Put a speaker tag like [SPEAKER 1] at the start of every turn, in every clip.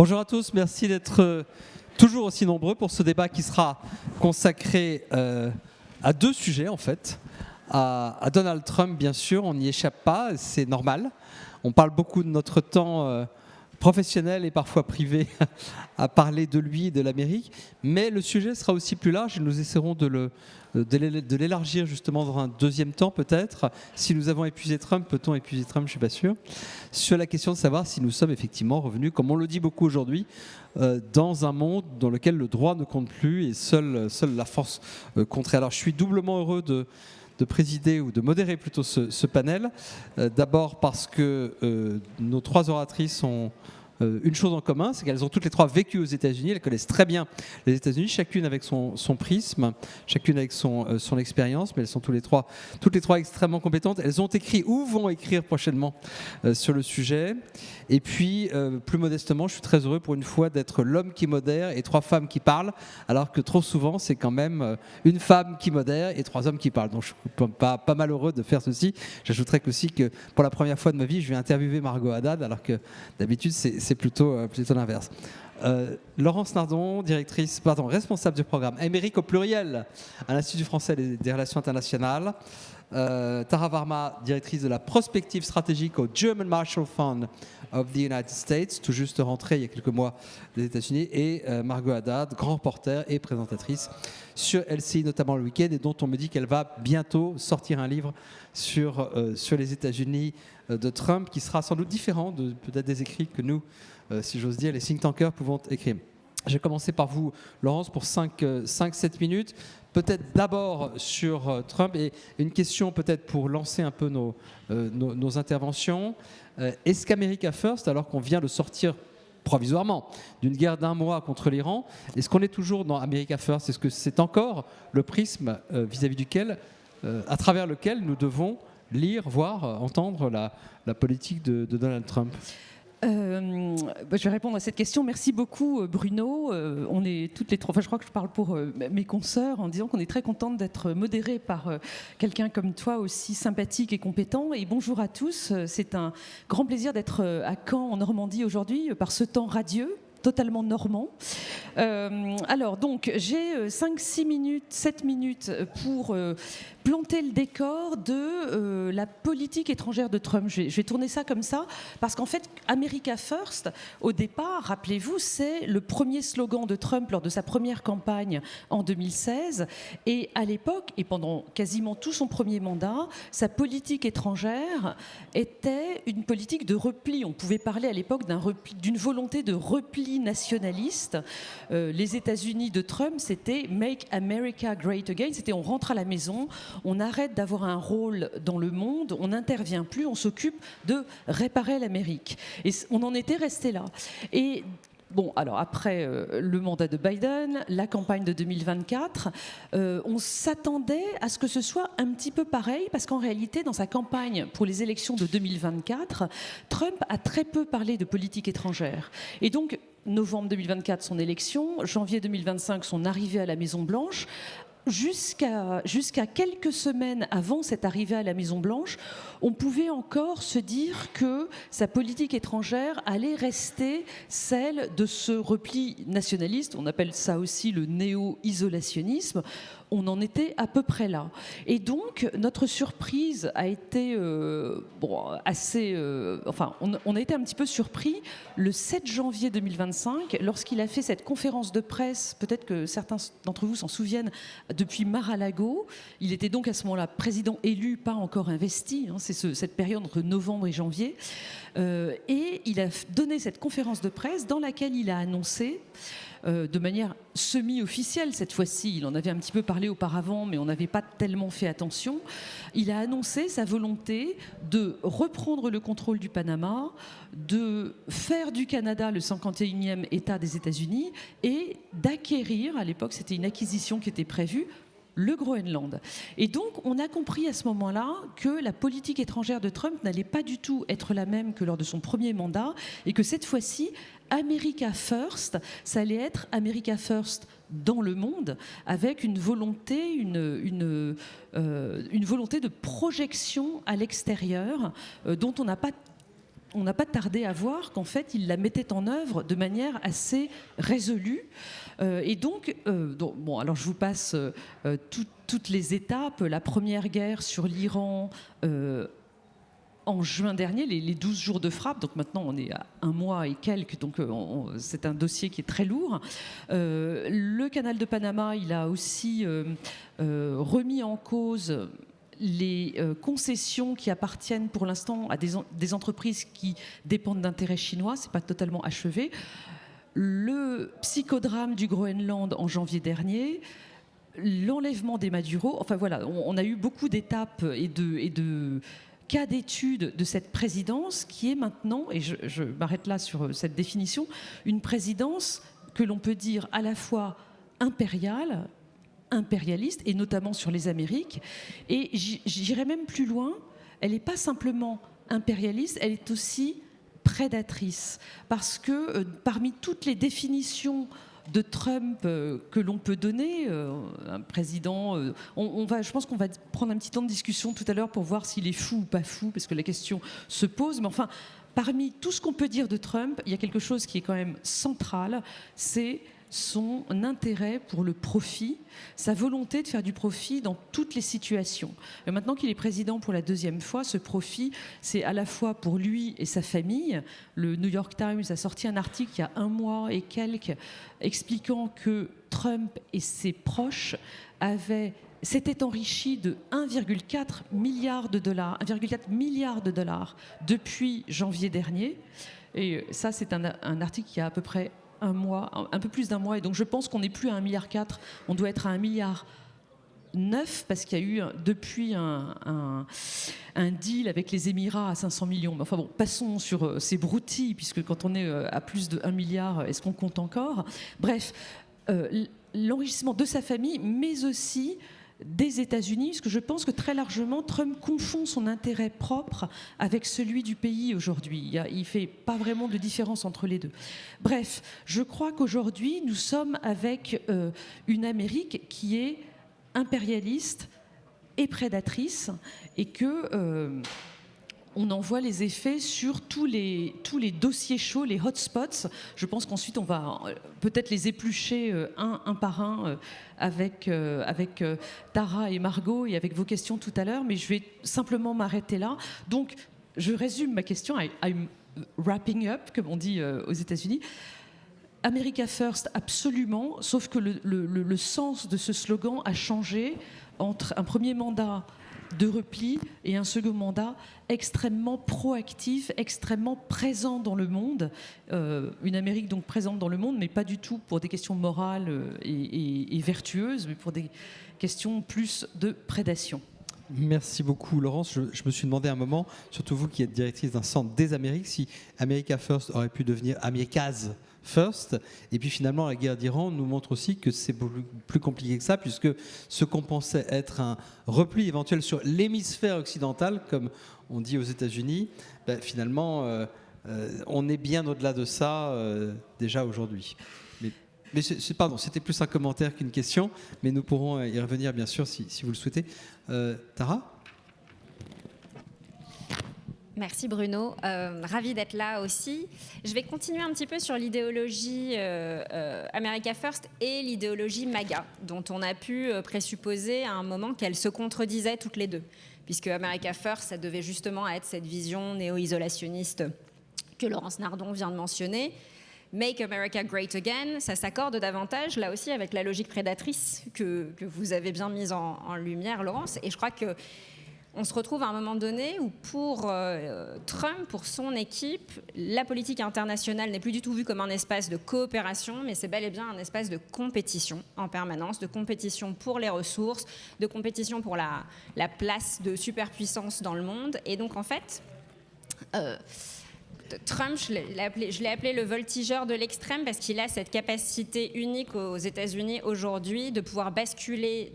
[SPEAKER 1] Bonjour à tous, merci d'être toujours aussi nombreux pour ce débat qui sera consacré à deux sujets en fait. À Donald Trump, bien sûr, on n'y échappe pas, c'est normal. On parle beaucoup de notre temps professionnel et parfois privé à parler de lui et de l'Amérique, mais le sujet sera aussi plus large et nous essaierons de l'élargir justement dans un deuxième temps peut-être. Si nous avons épuisé Trump, peut-on épuiser Trump? Je ne suis pas sûr. Sur la question de savoir si nous sommes effectivement revenus, comme on le dit beaucoup aujourd'hui, dans un monde dans lequel le droit ne compte plus et seule la force compterait. Alors je suis doublement heureux de présider ou de modérer plutôt ce panel. D'abord parce que nos trois oratrices ont une chose en commun, c'est qu'elles ont toutes les trois vécu aux États-Unis, elles connaissent très bien les États-Unis, chacune avec son prisme, chacune avec son expérience, mais elles sont toutes les trois extrêmement compétentes. Elles ont écrit ou vont écrire prochainement sur le sujet. Et puis, plus modestement, je suis très heureux pour une fois d'être l'homme qui modère et trois femmes qui parlent, alors que trop souvent, c'est quand même une femme qui modère et trois hommes qui parlent. Donc, je suis pas malheureux de faire ceci. J'ajouterais aussi que pour la première fois de ma vie, je vais interviewer Margot Haddad, alors que d'habitude, c'est plutôt l'inverse. Laurence Nardon, responsable du programme Amérique au pluriel à l'Institut français des relations internationales. Tara Varma, directrice de la prospective stratégique au German Marshall Fund of the United States, tout juste rentrée il y a quelques mois des États-Unis, et Margot Haddad, grand reporter et présentatrice sur LCI, notamment le week-end, et dont on me dit qu'elle va bientôt sortir un livre sur les États-Unis de Trump, qui sera sans doute différent de peut-être des écrits que nous, si j'ose dire, les think tankers pouvons écrire. Je vais commencer par vous, Laurence, pour 5-7 minutes. Peut-être d'abord sur Trump, et une question peut-être pour lancer un peu nos interventions. Est-ce qu'America First, alors qu'on vient de sortir provisoirement d'une guerre d'1 mois contre l'Iran, est-ce qu'on est toujours dans America First? Est-ce que c'est encore le prisme vis-à-vis duquel, à travers lequel nous devons lire, voir, entendre la politique de Donald Trump?
[SPEAKER 2] Je vais répondre à cette question. Merci beaucoup, Bruno. On est toutes les trois, je crois que je parle pour mes consoeurs en disant qu'on est très contente d'être modérée par quelqu'un comme toi, aussi sympathique et compétent. Et bonjour à tous. C'est un grand plaisir d'être à Caen, en Normandie, aujourd'hui, par ce temps radieux, totalement normand. Alors, donc, j'ai 5-6 minutes, 7 minutes pour planter le décor de la politique étrangère de Trump. Je vais tourner ça comme ça, parce qu'en fait, America First, au départ, rappelez-vous, c'est le premier slogan de Trump lors de sa première campagne en 2016. Et à l'époque, et pendant quasiment tout son premier mandat, sa politique étrangère était une politique de repli. On pouvait parler à l'époque d'une volonté de repli nationaliste. Les États-Unis de Trump, c'était Make America Great Again, c'était on rentre à la maison, on arrête d'avoir un rôle dans le monde, on n'intervient plus, on s'occupe de réparer l'Amérique. Et on en était resté là. Et bon, alors après le mandat de Biden, la campagne de 2024, on s'attendait à ce que ce soit un petit peu pareil, parce qu'en réalité, dans sa campagne pour les élections de 2024, Trump a très peu parlé de politique étrangère. Et donc, novembre 2024, son élection, janvier 2025, son arrivée à la Maison-Blanche. Jusqu'à quelques semaines avant cette arrivée à la Maison-Blanche, on pouvait encore se dire que sa politique étrangère allait rester celle de ce repli nationaliste. On appelle ça aussi le néo-isolationnisme. On en était à peu près là. Et donc, notre surprise a été on a été un petit peu surpris le 7 janvier 2025, lorsqu'il a fait cette conférence de presse, peut-être que certains d'entre vous s'en souviennent, depuis Mar-a-Lago. Il était donc à ce moment-là président élu, pas encore investi. C'est cette période entre novembre et janvier. Et il a donné cette conférence de presse dans laquelle il a annoncé, de manière semi-officielle cette fois-ci, il en avait un petit peu parlé auparavant, mais on n'avait pas tellement fait attention, il a annoncé sa volonté de reprendre le contrôle du Panama, de faire du Canada le 51e État des États-Unis et d'acquérir, à l'époque c'était une acquisition qui était prévue, le Groenland. Et donc, on a compris à ce moment-là que la politique étrangère de Trump n'allait pas du tout être la même que lors de son premier mandat et que cette fois-ci, America First, ça allait être America First dans le monde, avec une volonté, une volonté de projection à l'extérieur dont on n'a pas on n'a pas tardé à voir qu'en fait, il la mettait en œuvre de manière assez résolue. Et donc, bon, alors je vous passe toutes les étapes. La première guerre sur l'Iran en juin dernier, les 12 jours de frappe, donc maintenant on est à 1 mois et quelques, donc c'est un dossier qui est très lourd. Le canal de Panama, il a aussi remis en cause les concessions qui appartiennent pour l'instant à des entreprises qui dépendent d'intérêts chinois, c'est pas totalement achevé. Le psychodrame du Groenland en janvier dernier, l'enlèvement des Maduro, enfin voilà, on a eu beaucoup d'étapes et de cas d'étude de cette présidence qui est maintenant, et je m'arrête là sur cette définition, une présidence que l'on peut dire à la fois impérialiste, et notamment sur les Amériques, et j'irais même plus loin, elle n'est pas simplement impérialiste, elle est aussi prédatrice, parce que parmi toutes les définitions de Trump que l'on peut donner, un président, je pense qu'on va prendre un petit temps de discussion tout à l'heure pour voir s'il est fou ou pas fou, parce que la question se pose, mais enfin, parmi tout ce qu'on peut dire de Trump, il y a quelque chose qui est quand même central, c'est son intérêt pour le profit, sa volonté de faire du profit dans toutes les situations. Et maintenant qu'il est président pour la 2e fois, ce profit, c'est à la fois pour lui et sa famille. Le New York Times a sorti un article il y a 1 mois et quelques expliquant que Trump et ses proches s'étaient enrichis de 1,4 milliard de dollars depuis janvier dernier. Et ça, c'est un article qui a à peu près 1 mois, un peu plus d'1 mois, et donc je pense qu'on n'est plus à 1,4 milliard, on doit être à 1,9 milliard, parce qu'il y a eu depuis un deal avec les Émirats à 500 millions. Mais enfin bon, passons sur ces broutilles, puisque quand on est à plus de 1 milliard, est-ce qu'on compte encore ? Bref, l'enrichissement de sa famille, mais aussi des États-Unis, parce que je pense que très largement, Trump confond son intérêt propre avec celui du pays aujourd'hui. Il ne fait pas vraiment de différence entre les deux. Bref, je crois qu'aujourd'hui, nous sommes avec une Amérique qui est impérialiste et prédatrice, et que on en voit les effets sur tous les dossiers chauds, les hotspots. Je pense qu'ensuite, on va peut-être les éplucher un par un avec Tara et Margot, et avec vos questions tout à l'heure, mais je vais simplement m'arrêter là. Donc, je résume ma question, I'm wrapping up, comme on dit aux États-Unis. America First, absolument, sauf que le sens de ce slogan a changé entre un premier mandat de repli et un second mandat extrêmement proactif, extrêmement présent dans le monde. Une Amérique donc présente dans le monde, mais pas du tout pour des questions morales et vertueuses, mais pour des questions plus de prédation.
[SPEAKER 1] Merci beaucoup, Laurence. Je me suis demandé un moment, surtout vous qui êtes directrice d'un centre des Amériques, si America First aurait pu devenir America's First. Et puis finalement, la guerre d'Iran nous montre aussi que c'est plus compliqué que ça, puisque ce qu'on pensait être un repli éventuel sur l'hémisphère occidental, comme on dit aux États-Unis, finalement, on est bien au-delà de ça déjà aujourd'hui. Mais pardon, c'était plus un commentaire qu'une question, mais nous pourrons y revenir bien sûr si vous le souhaitez. Tara ?
[SPEAKER 3] Merci Bruno, ravie d'être là aussi. Je vais continuer un petit peu sur l'idéologie America First et l'idéologie MAGA, dont on a pu présupposer à un moment qu'elles se contredisaient toutes les deux, puisque America First, ça devait justement être cette vision néo-isolationniste que Laurence Nardon vient de mentionner. Make America Great Again, ça s'accorde davantage, là aussi, avec la logique prédatrice que vous avez bien mise en lumière, Laurence. Et je crois qu'on se retrouve à un moment donné où pour Trump, pour son équipe, la politique internationale n'est plus du tout vue comme un espace de coopération, mais c'est bel et bien un espace de compétition en permanence, de compétition pour les ressources, de compétition pour la place de superpuissance dans le monde. Et donc, en fait... Trump, je l'ai appelé le voltigeur de l'extrême parce qu'il a cette capacité unique aux États-Unis aujourd'hui de pouvoir basculer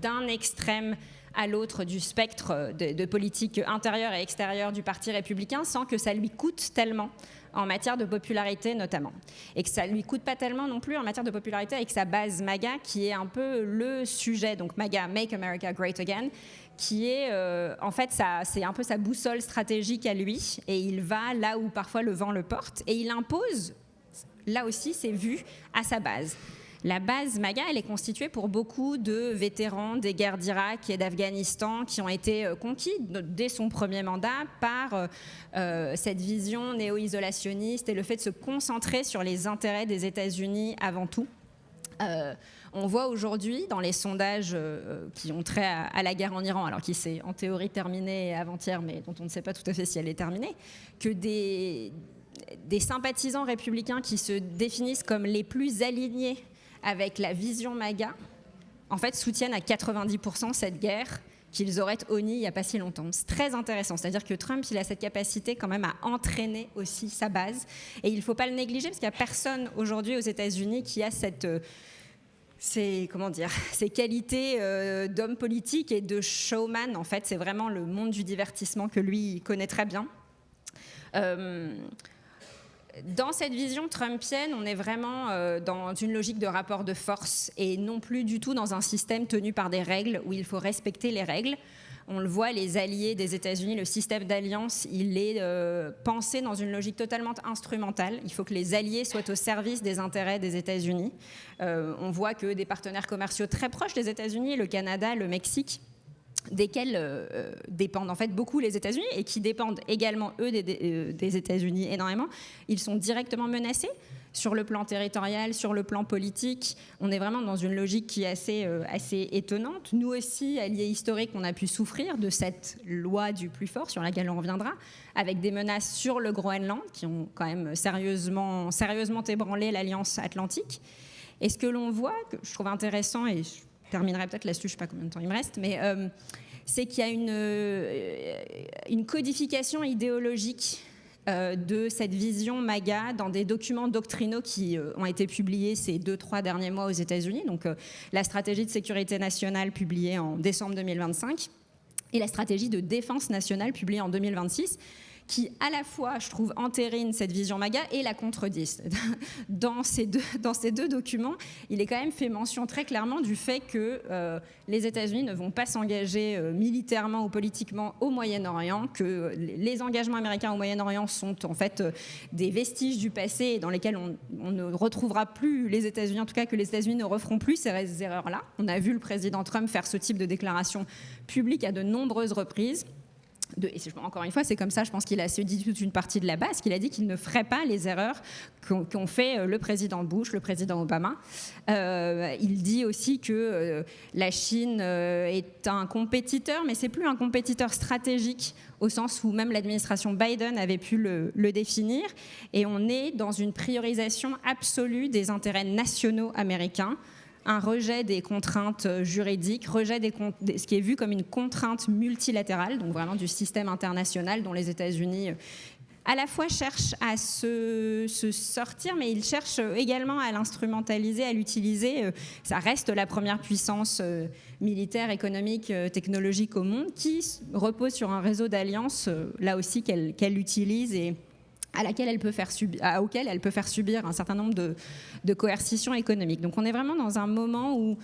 [SPEAKER 3] d'un extrême à l'autre du spectre de politique intérieure et extérieure du Parti républicain sans que ça lui coûte tellement en matière de popularité notamment. Et que ça ne lui coûte pas tellement non plus en matière de popularité avec sa base MAGA, qui est un peu le sujet, donc MAGA, Make America Great Again, qui est en fait, c'est un peu sa boussole stratégique à lui, et il va là où parfois le vent le porte, et il impose là aussi ses vues à sa base. La base MAGA, elle est constituée pour beaucoup de vétérans des guerres d'Irak et d'Afghanistan qui ont été conquis dès son premier mandat par cette vision néo-isolationniste et le fait de se concentrer sur les intérêts des États-Unis avant tout. On voit aujourd'hui dans les sondages qui ont trait à la guerre en Iran, alors qui s'est en théorie terminée avant-hier, mais dont on ne sait pas tout à fait si elle est terminée, que des sympathisants républicains qui se définissent comme les plus alignés avec la vision MAGA, en fait, soutiennent à 90% cette guerre qu'ils auraient honnie il n'y a pas si longtemps. C'est très intéressant. C'est-à-dire que Trump, il a cette capacité quand même à entraîner aussi sa base. Et il ne faut pas le négliger, parce qu'il n'y a personne aujourd'hui aux États-Unis qui a ces qualités d'homme politique et de showman. En fait, c'est vraiment le monde du divertissement que lui connaît très bien. Dans cette vision trumpienne, on est vraiment dans une logique de rapport de force et non plus du tout dans un système tenu par des règles où il faut respecter les règles. On le voit, les alliés des États-Unis, le système d'alliance, il est pensé dans une logique totalement instrumentale. Il faut que les alliés soient au service des intérêts des États-Unis. On voit que des partenaires commerciaux très proches des États-Unis, le Canada, le Mexique, desquels dépendent en fait beaucoup les États-Unis et qui dépendent également, eux, des États-Unis énormément. Ils sont directement menacés sur le plan territorial, sur le plan politique. On est vraiment dans une logique qui est assez étonnante. Nous aussi, alliés historiques, on a pu souffrir de cette loi du plus fort sur laquelle on reviendra, avec des menaces sur le Groenland qui ont quand même sérieusement ébranlé l'Alliance Atlantique. Et ce que l'on voit, que je trouve intéressant, et je terminerai peut-être là-dessus, je ne sais pas combien de temps il me reste, mais c'est qu'il y a une codification idéologique de cette vision MAGA dans des documents doctrinaux qui ont été publiés ces 2-3 derniers mois aux États-Unis. Donc la stratégie de sécurité nationale publiée en décembre 2025 et la stratégie de défense nationale publiée en 2026, qui à la fois, je trouve, entérine cette vision MAGA et la contredisent. Dans ces deux documents, il est quand même fait mention très clairement du fait que les États-Unis ne vont pas s'engager militairement ou politiquement au Moyen-Orient, que les engagements américains au Moyen-Orient sont en fait des vestiges du passé dans lesquels on ne retrouvera plus les États-Unis, en tout cas que les États-Unis ne referont plus ces erreurs-là. On a vu le président Trump faire ce type de déclaration publique à de nombreuses reprises. Et encore une fois, c'est comme ça, je pense qu'il a dit toute une partie de la base, qu'il a dit qu'il ne ferait pas les erreurs qu'ont fait le président Bush, le président Obama. Il dit aussi que la Chine est un compétiteur, mais c'est plus un compétiteur stratégique au sens où même l'administration Biden avait pu le définir. Et on est dans une priorisation absolue des intérêts nationaux américains, un rejet des contraintes juridiques, rejet ce qui est vu comme une contrainte multilatérale, donc vraiment du système international dont les États-Unis à la fois cherchent à se sortir, mais ils cherchent également à l'instrumentaliser, à l'utiliser. Ça reste la première puissance militaire, économique, technologique au monde, qui repose sur un réseau d'alliances, là aussi, qu'elle utilise et auquel elle peut faire subir un certain nombre de coercitions économiques. Donc on est vraiment dans un moment où,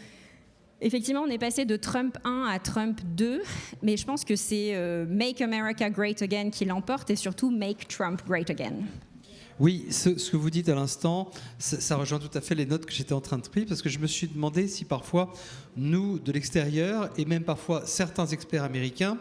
[SPEAKER 3] effectivement, on est passé de Trump 1 à Trump 2, mais je pense que c'est Make America Great Again qui l'emporte et surtout Make Trump Great Again.
[SPEAKER 1] Oui, ce que vous dites à l'instant, ça rejoint tout à fait les notes que j'étais en train de prendre, parce que je me suis demandé si parfois, nous, de l'extérieur, et même parfois certains experts américains,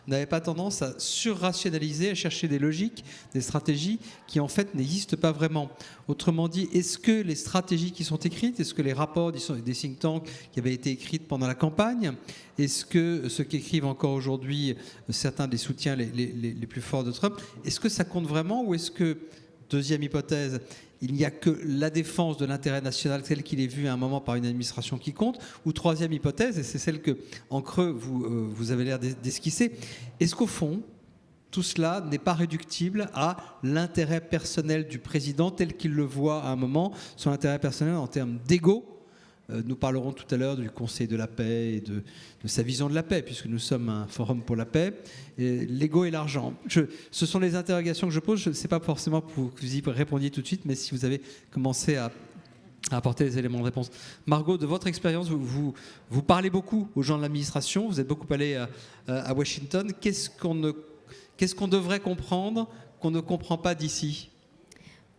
[SPEAKER 1] n'avaient pas tendance à surrationaliser, à chercher des logiques, des stratégies qui en fait n'existent pas vraiment. Autrement dit, est-ce que les stratégies qui sont écrites, est-ce que les rapports des think tanks qui avaient été écrits pendant la campagne, est-ce que ce qu'écrivent encore aujourd'hui certains des soutiens les plus forts de Trump, est-ce que ça compte vraiment, ou est-ce que, deuxième hypothèse, il n'y a que la défense de l'intérêt national tel qu'il est vu à un moment par une administration qui compte, ou troisième hypothèse, et c'est celle que, en creux, vous avez l'air d'esquisser, est-ce qu'au fond, tout cela n'est pas réductible à l'intérêt personnel du président tel qu'il le voit à un moment, son intérêt personnel en termes d'ego, Nous parlerons tout à l'heure du Conseil de la paix et de sa vision de la paix, puisque nous sommes un forum pour la paix. L'ego et l'argent. Ce sont les interrogations que je pose. Je ne sais pas forcément pour que vous y répondiez tout de suite, mais si vous avez commencé à apporter les éléments de réponse. Margot, de votre expérience, vous parlez beaucoup aux gens de l'administration, vous êtes beaucoup allé à Washington. Qu'est-ce qu'on devrait comprendre qu'on ne comprend pas d'ici ?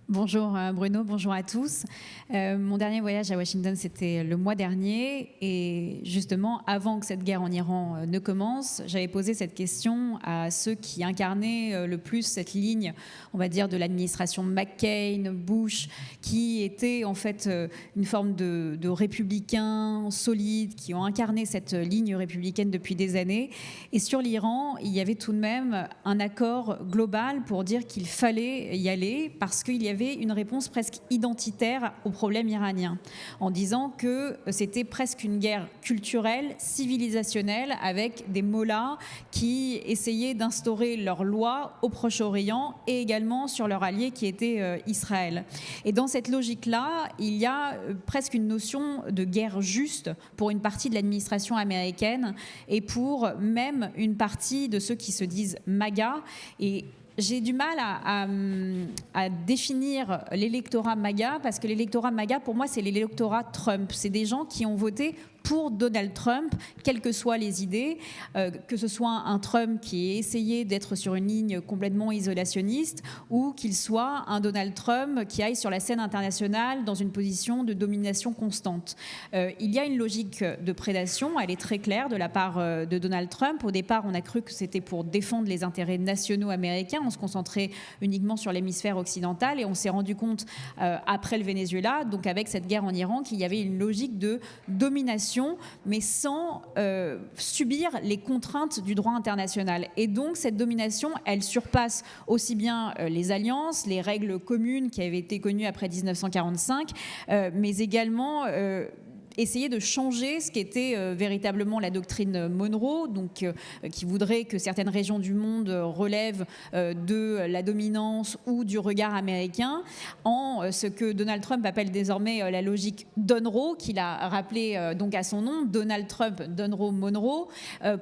[SPEAKER 4] Bonjour Bruno, bonjour à tous. Mon dernier voyage à Washington, c'était le mois dernier. Et justement, avant que cette guerre en Iran ne commence, j'avais posé cette question à ceux qui incarnaient le plus cette ligne, on va dire, de l'administration McCain, Bush, qui étaient en fait une forme de républicains solides, qui ont incarné cette ligne républicaine depuis des années. Et sur l'Iran, il y avait tout de même un accord global pour dire qu'il fallait y aller parce qu'il y avait une réponse presque identitaire au problème iranien, en disant que c'était presque une guerre culturelle, civilisationnelle, avec des mollahs qui essayaient d'instaurer leurs lois au Proche-Orient et également sur leur allié qui était Israël. Et dans cette logique-là, il y a presque une notion de guerre juste pour une partie de l'administration américaine et pour même une partie de ceux qui se disent MAGA. Et j'ai du mal à définir l'électorat MAGA parce que l'électorat MAGA, pour moi, c'est l'électorat Trump. C'est des gens qui ont voté pour Donald Trump, quelles que soient les idées, que ce soit un Trump qui ait essayé d'être sur une ligne complètement isolationniste ou qu'il soit un Donald Trump qui aille sur la scène internationale dans une position de domination constante. Il y a une logique de prédation, elle est très claire de la part de Donald Trump. Au départ, on a cru que c'était pour défendre les intérêts nationaux américains, on se concentrait uniquement sur l'hémisphère occidental et on s'est rendu compte après le Venezuela, donc avec cette guerre en Iran, qu'il y avait une logique de domination mais sans subir les contraintes du droit international. Et donc, cette domination, elle surpasse aussi bien les alliances, les règles communes qui avaient été connues après 1945, mais également essayer de changer ce qui était véritablement la doctrine Monroe, donc qui voudrait que certaines régions du monde relèvent de la dominance ou du regard américain, en ce que Donald Trump appelle désormais la logique Donroe, qu'il a rappelé donc à son nom, Donald Trump, Donroe, Monroe,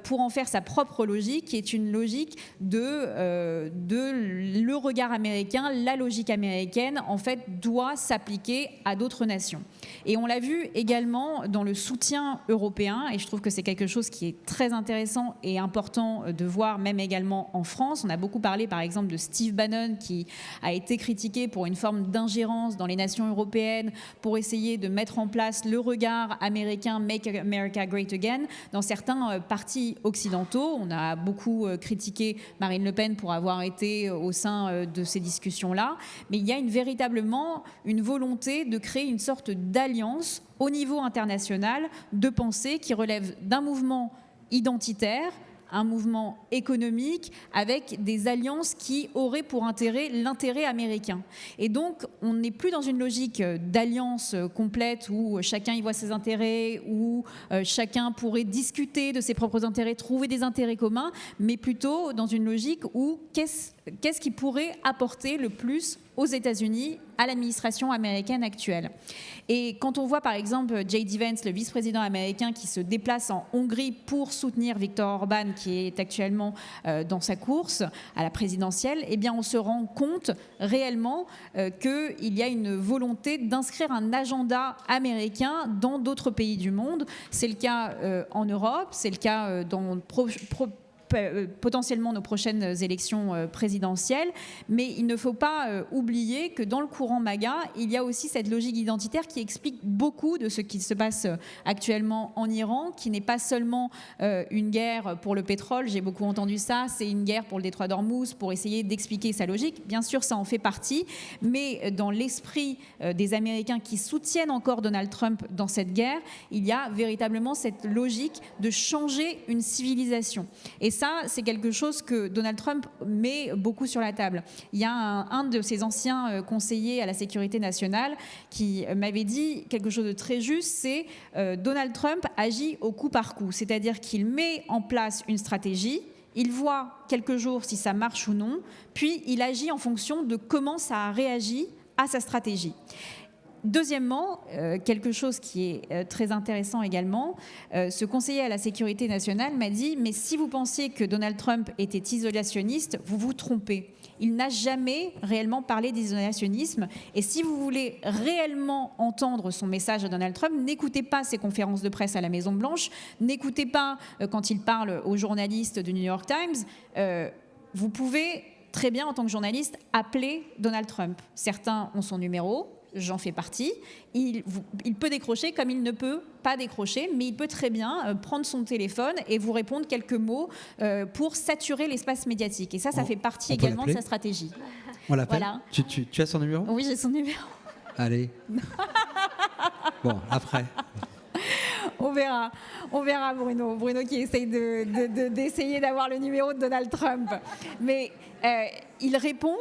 [SPEAKER 4] pour en faire sa propre logique, qui est une logique de le regard américain, la logique américaine, en fait, doit s'appliquer à d'autres nations. Et on l'a vu également dans le soutien européen, et je trouve que c'est quelque chose qui est très intéressant et important de voir, même également en France. On a beaucoup parlé, par exemple, de Steve Bannon, qui a été critiqué pour une forme d'ingérence dans les nations européennes, pour essayer de mettre en place le regard américain « Make America Great Again » dans certains partis occidentaux. On a beaucoup critiqué Marine Le Pen pour avoir été au sein de ces discussions-là, mais il y a véritablement une volonté de créer une sorte d'alliance au niveau international de pensée qui relève d'un mouvement identitaire, un mouvement économique avec des alliances qui auraient pour intérêt l'intérêt américain. Et donc, on n'est plus dans une logique d'alliance complète où chacun y voit ses intérêts, où chacun pourrait discuter de ses propres intérêts, trouver des intérêts communs, mais plutôt dans une logique où qu'est-ce qui pourrait apporter le plus aux États-Unis, à l'administration américaine actuelle. Et quand on voit par exemple J.D. Vance, le vice-président américain, qui se déplace en Hongrie pour soutenir Viktor Orban, qui est actuellement dans sa course à la présidentielle, eh bien on se rend compte réellement qu'il y a une volonté d'inscrire un agenda américain dans d'autres pays du monde. C'est le cas en Europe, c'est le cas dans potentiellement nos prochaines élections présidentielles, mais il ne faut pas oublier que dans le courant MAGA, il y a aussi cette logique identitaire qui explique beaucoup de ce qui se passe actuellement en Iran, qui n'est pas seulement une guerre pour le pétrole, j'ai beaucoup entendu ça, c'est une guerre pour le détroit d'Ormuz, pour essayer d'expliquer sa logique. Bien sûr, ça en fait partie, mais dans l'esprit des Américains qui soutiennent encore Donald Trump dans cette guerre, il y a véritablement cette logique de changer une civilisation. Et ça, c'est quelque chose que Donald Trump met beaucoup sur la table. Il y a un de ses anciens conseillers à la sécurité nationale qui m'avait dit quelque chose de très juste, c'est Donald Trump agit au coup par coup, c'est-à-dire qu'il met en place une stratégie, il voit quelques jours si ça marche ou non, puis il agit en fonction de comment ça a réagi à sa stratégie. Deuxièmement, quelque chose qui est très intéressant également, ce conseiller à la sécurité nationale m'a dit « Mais si vous pensiez que Donald Trump était isolationniste, vous vous trompez. Il n'a jamais réellement parlé d'isolationnisme. Et si vous voulez réellement entendre son message à Donald Trump, n'écoutez pas ses conférences de presse à la Maison-Blanche, n'écoutez pas quand il parle aux journalistes du New York Times. Vous pouvez très bien, en tant que journaliste, appeler Donald Trump. Certains ont son numéro. J'en fais partie. Il peut décrocher comme il ne peut pas décrocher, mais il peut très bien prendre son téléphone et vous répondre quelques mots pour saturer l'espace médiatique. Et ça fait partie également de sa stratégie.
[SPEAKER 1] On l'appelle.
[SPEAKER 4] Voilà.
[SPEAKER 1] Tu as son numéro ?
[SPEAKER 4] Oui, j'ai son numéro.
[SPEAKER 1] Allez. Bon, après.
[SPEAKER 4] On verra Bruno qui essaye d'essayer d'avoir le numéro de Donald Trump. Mais il répond.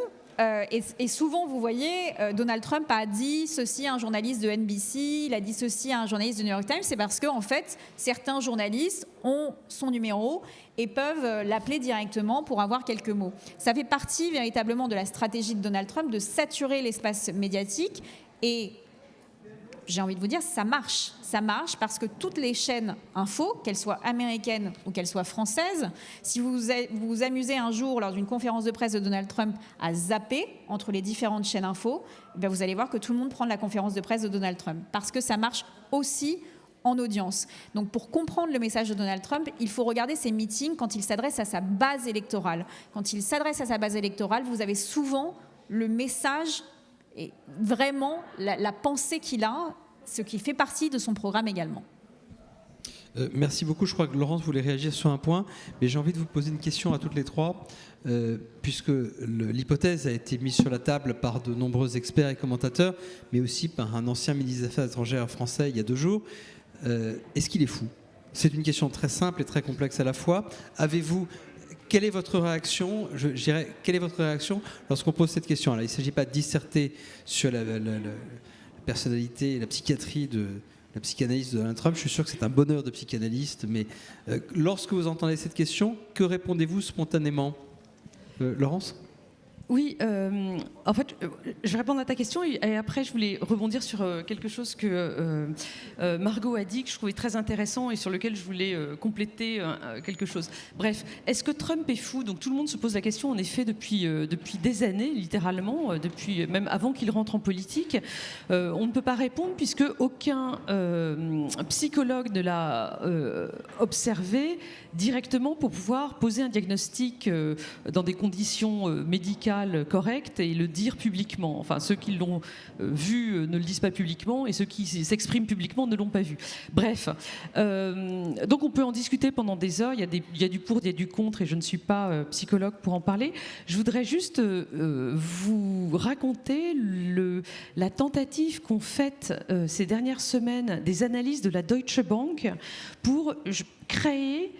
[SPEAKER 4] Et souvent, vous voyez, Donald Trump a dit ceci à un journaliste de NBC, il a dit ceci à un journaliste de New York Times. C'est parce qu'en fait, certains journalistes ont son numéro et peuvent l'appeler directement pour avoir quelques mots. Ça fait partie véritablement de la stratégie de Donald Trump de saturer l'espace médiatique. Et j'ai envie de vous dire, ça marche. Ça marche parce que toutes les chaînes info, qu'elles soient américaines ou qu'elles soient françaises, si vous vous amusez un jour lors d'une conférence de presse de Donald Trump à zapper entre les différentes chaînes info, vous allez voir que tout le monde prend la conférence de presse de Donald Trump parce que ça marche aussi en audience. Donc pour comprendre le message de Donald Trump, il faut regarder ses meetings quand il s'adresse à sa base électorale. Quand il s'adresse à sa base électorale, vous avez souvent le message et vraiment la pensée qu'il a, ce qui fait partie de son programme également.
[SPEAKER 1] Merci beaucoup. Je crois que Laurence voulait réagir sur un point, mais j'ai envie de vous poser une question à toutes les trois, puisque l'hypothèse a été mise sur la table par de nombreux experts et commentateurs, mais aussi par un ancien ministre des Affaires étrangères français il y a 2 jours. Est-ce qu'il est fou ? C'est une question très simple et très complexe à la fois. Quelle est votre réaction ? Je dirais, quelle est votre réaction lorsqu'on pose cette question ? Alors, il ne s'agit pas de disserter sur la personnalité et la psychiatrie de la psychanalyse de Donald Trump. Je suis sûr que c'est un bonheur de psychanalyste, mais lorsque vous entendez cette question, que répondez-vous spontanément ? Laurence ?
[SPEAKER 2] Oui, en fait, je vais répondre à ta question et après je voulais rebondir sur quelque chose que Margot a dit que je trouvais très intéressant et sur lequel je voulais compléter quelque chose. Bref, est-ce que Trump est fou ? Donc tout le monde se pose la question en effet depuis des années, littéralement, depuis même avant qu'il rentre en politique. On ne peut pas répondre puisque aucun psychologue ne l'a observé directement pour pouvoir poser un diagnostic dans des conditions médicales correctes et le dire publiquement. Enfin, ceux qui l'ont vu ne le disent pas publiquement et ceux qui s'expriment publiquement ne l'ont pas vu. Bref, donc on peut en discuter pendant des heures. Il y a du pour, il y a du contre et je ne suis pas psychologue pour en parler. Je voudrais juste vous raconter la tentative qu'ont faite ces dernières semaines des analystes de la Deutsche Bank pour créer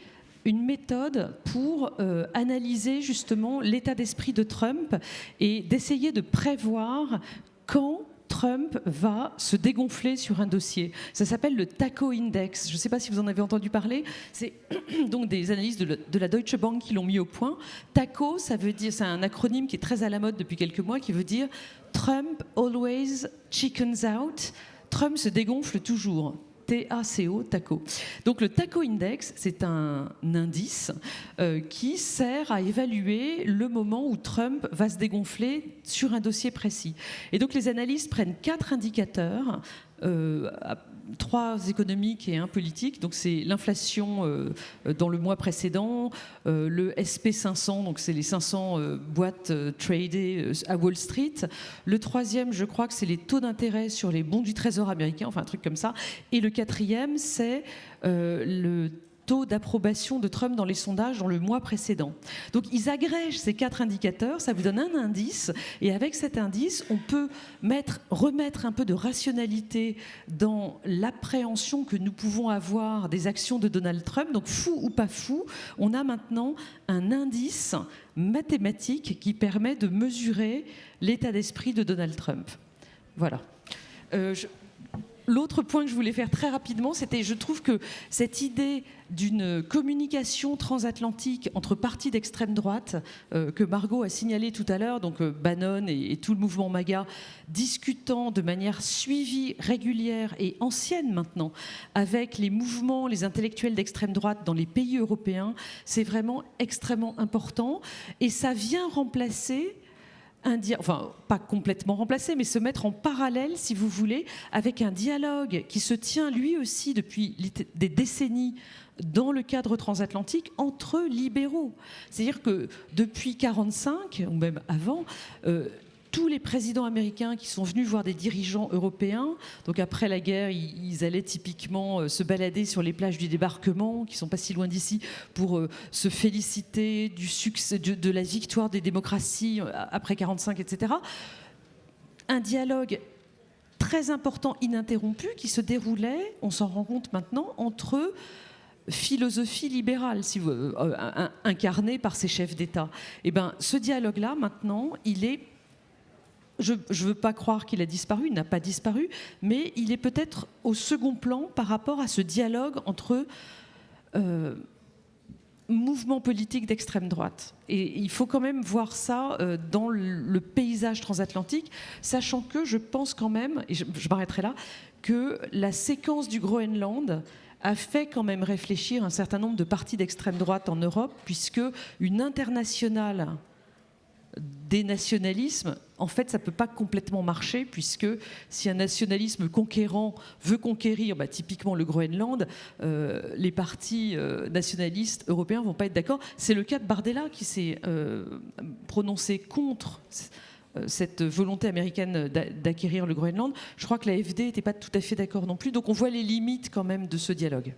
[SPEAKER 2] une méthode pour analyser justement l'état d'esprit de Trump et d'essayer de prévoir quand Trump va se dégonfler sur un dossier. Ça s'appelle le TACO Index. Je ne sais pas si vous en avez entendu parler. C'est donc des analystes de la Deutsche Bank qui l'ont mis au point. TACO, ça veut dire, c'est un acronyme qui est très à la mode depuis quelques mois, qui veut dire Trump always chickens out. Trump se dégonfle toujours. TACO, TACO. Donc le TACO Index, c'est un indice qui sert à évaluer le moment où Trump va se dégonfler sur un dossier précis. Et donc les analystes prennent 4 indicateurs, 3 économiques et 1 politique. Donc c'est l'inflation dans le mois précédent, le SP500, donc c'est les 500 boîtes tradées à Wall Street. Le 3e, je crois que c'est les taux d'intérêt sur les bons du Trésor américain, enfin un truc comme ça. Et le 4e, c'est le taux d'approbation de Trump dans les sondages dans le mois précédent. Donc ils agrègent ces 4 indicateurs, ça vous donne un indice, et avec cet indice, on peut remettre un peu de rationalité dans l'appréhension que nous pouvons avoir des actions de Donald Trump. Donc fou ou pas fou, on a maintenant un indice mathématique qui permet de mesurer l'état d'esprit de Donald Trump. Voilà. L'autre point que je voulais faire très rapidement, c'était, je trouve que cette idée d'une communication transatlantique entre partis d'extrême droite, que Margot a signalé tout à l'heure, donc Bannon et tout le mouvement MAGA, discutant de manière suivie, régulière et ancienne maintenant, avec les mouvements, les intellectuels d'extrême droite dans les pays européens, c'est vraiment extrêmement important. Et ça vient remplacer... enfin pas complètement remplacer, mais se mettre en parallèle, si vous voulez, avec un dialogue qui se tient lui aussi depuis des décennies dans le cadre transatlantique entre libéraux. C'est-à-dire que depuis 1945, ou même avant, tous les présidents américains qui sont venus voir des dirigeants européens, donc après la guerre, ils allaient typiquement se balader sur les plages du débarquement, qui sont pas si loin d'ici, pour se féliciter du succès, de la victoire des démocraties après 1945, etc. Un dialogue très important, ininterrompu, qui se déroulait, on s'en rend compte maintenant, entre philosophie libérale, si vous, incarnée par ces chefs d'État. Et ben, ce dialogue-là, maintenant, il est... Je ne veux pas croire qu'il a disparu, il n'a pas disparu, mais il est peut-être au second plan par rapport à ce dialogue entre mouvements politiques d'extrême droite. Et il faut quand même voir ça dans le paysage transatlantique, sachant que je pense quand même, et je m'arrêterai là, que la séquence du Groenland a fait quand même réfléchir un certain nombre de partis d'extrême droite en Europe, puisque une internationale des nationalismes, en fait, ça ne peut pas complètement marcher, puisque si un nationalisme conquérant veut conquérir, typiquement le Groenland, les partis nationalistes européens ne vont pas être d'accord. C'est le cas de Bardella qui s'est prononcé contre cette volonté américaine d'acquérir le Groenland. Je crois que la FD n'était pas tout à fait d'accord non plus. Donc on voit les limites quand même de ce dialogue.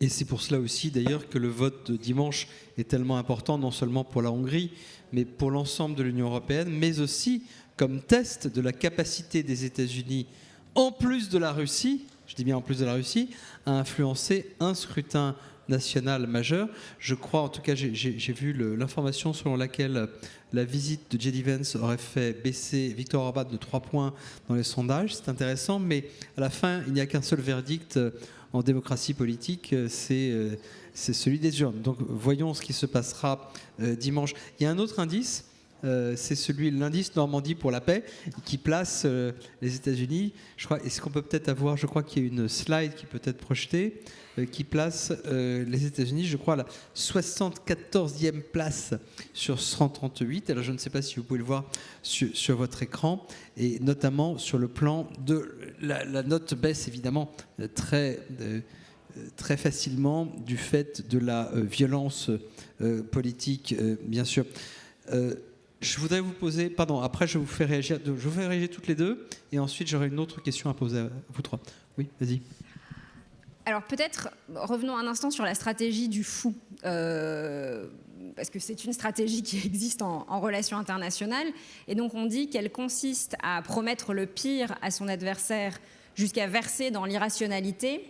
[SPEAKER 1] Et c'est pour cela aussi, d'ailleurs, que le vote de dimanche est tellement important, non seulement pour la Hongrie, mais pour l'ensemble de l'Union européenne, mais aussi comme test de la capacité des États-Unis, en plus de la Russie, je dis bien en plus de la Russie, à influencer un scrutin national majeur. Je crois, en tout cas, j'ai vu l'information selon laquelle la visite de J.D. Vance aurait fait baisser Viktor Orban de 3 points dans les sondages. C'est intéressant, mais à la fin, il n'y a qu'un seul verdict en démocratie politique, c'est celui des urnes. Donc voyons ce qui se passera dimanche. Il y a un autre indice, c'est l'indice Normandie pour la paix, qui place les États-Unis, je crois, est-ce qu'on peut peut-être avoir, je crois qu'il y a une slide qui peut être projetée, qui place les États-Unis, je crois, à la 74e place sur 138. Alors je ne sais pas si vous pouvez le voir sur votre écran, et notamment sur le plan de la note baisse évidemment très facilement du fait de la violence politique, bien sûr. Je voudrais vous poser, pardon, après je vous fais réagir toutes les deux, et ensuite j'aurai une autre question à poser à vous trois. Oui, vas-y.
[SPEAKER 3] Alors peut-être revenons un instant sur la stratégie du fou, parce que c'est une stratégie qui existe en relations internationales, et donc on dit qu'elle consiste à promettre le pire à son adversaire jusqu'à verser dans l'irrationalité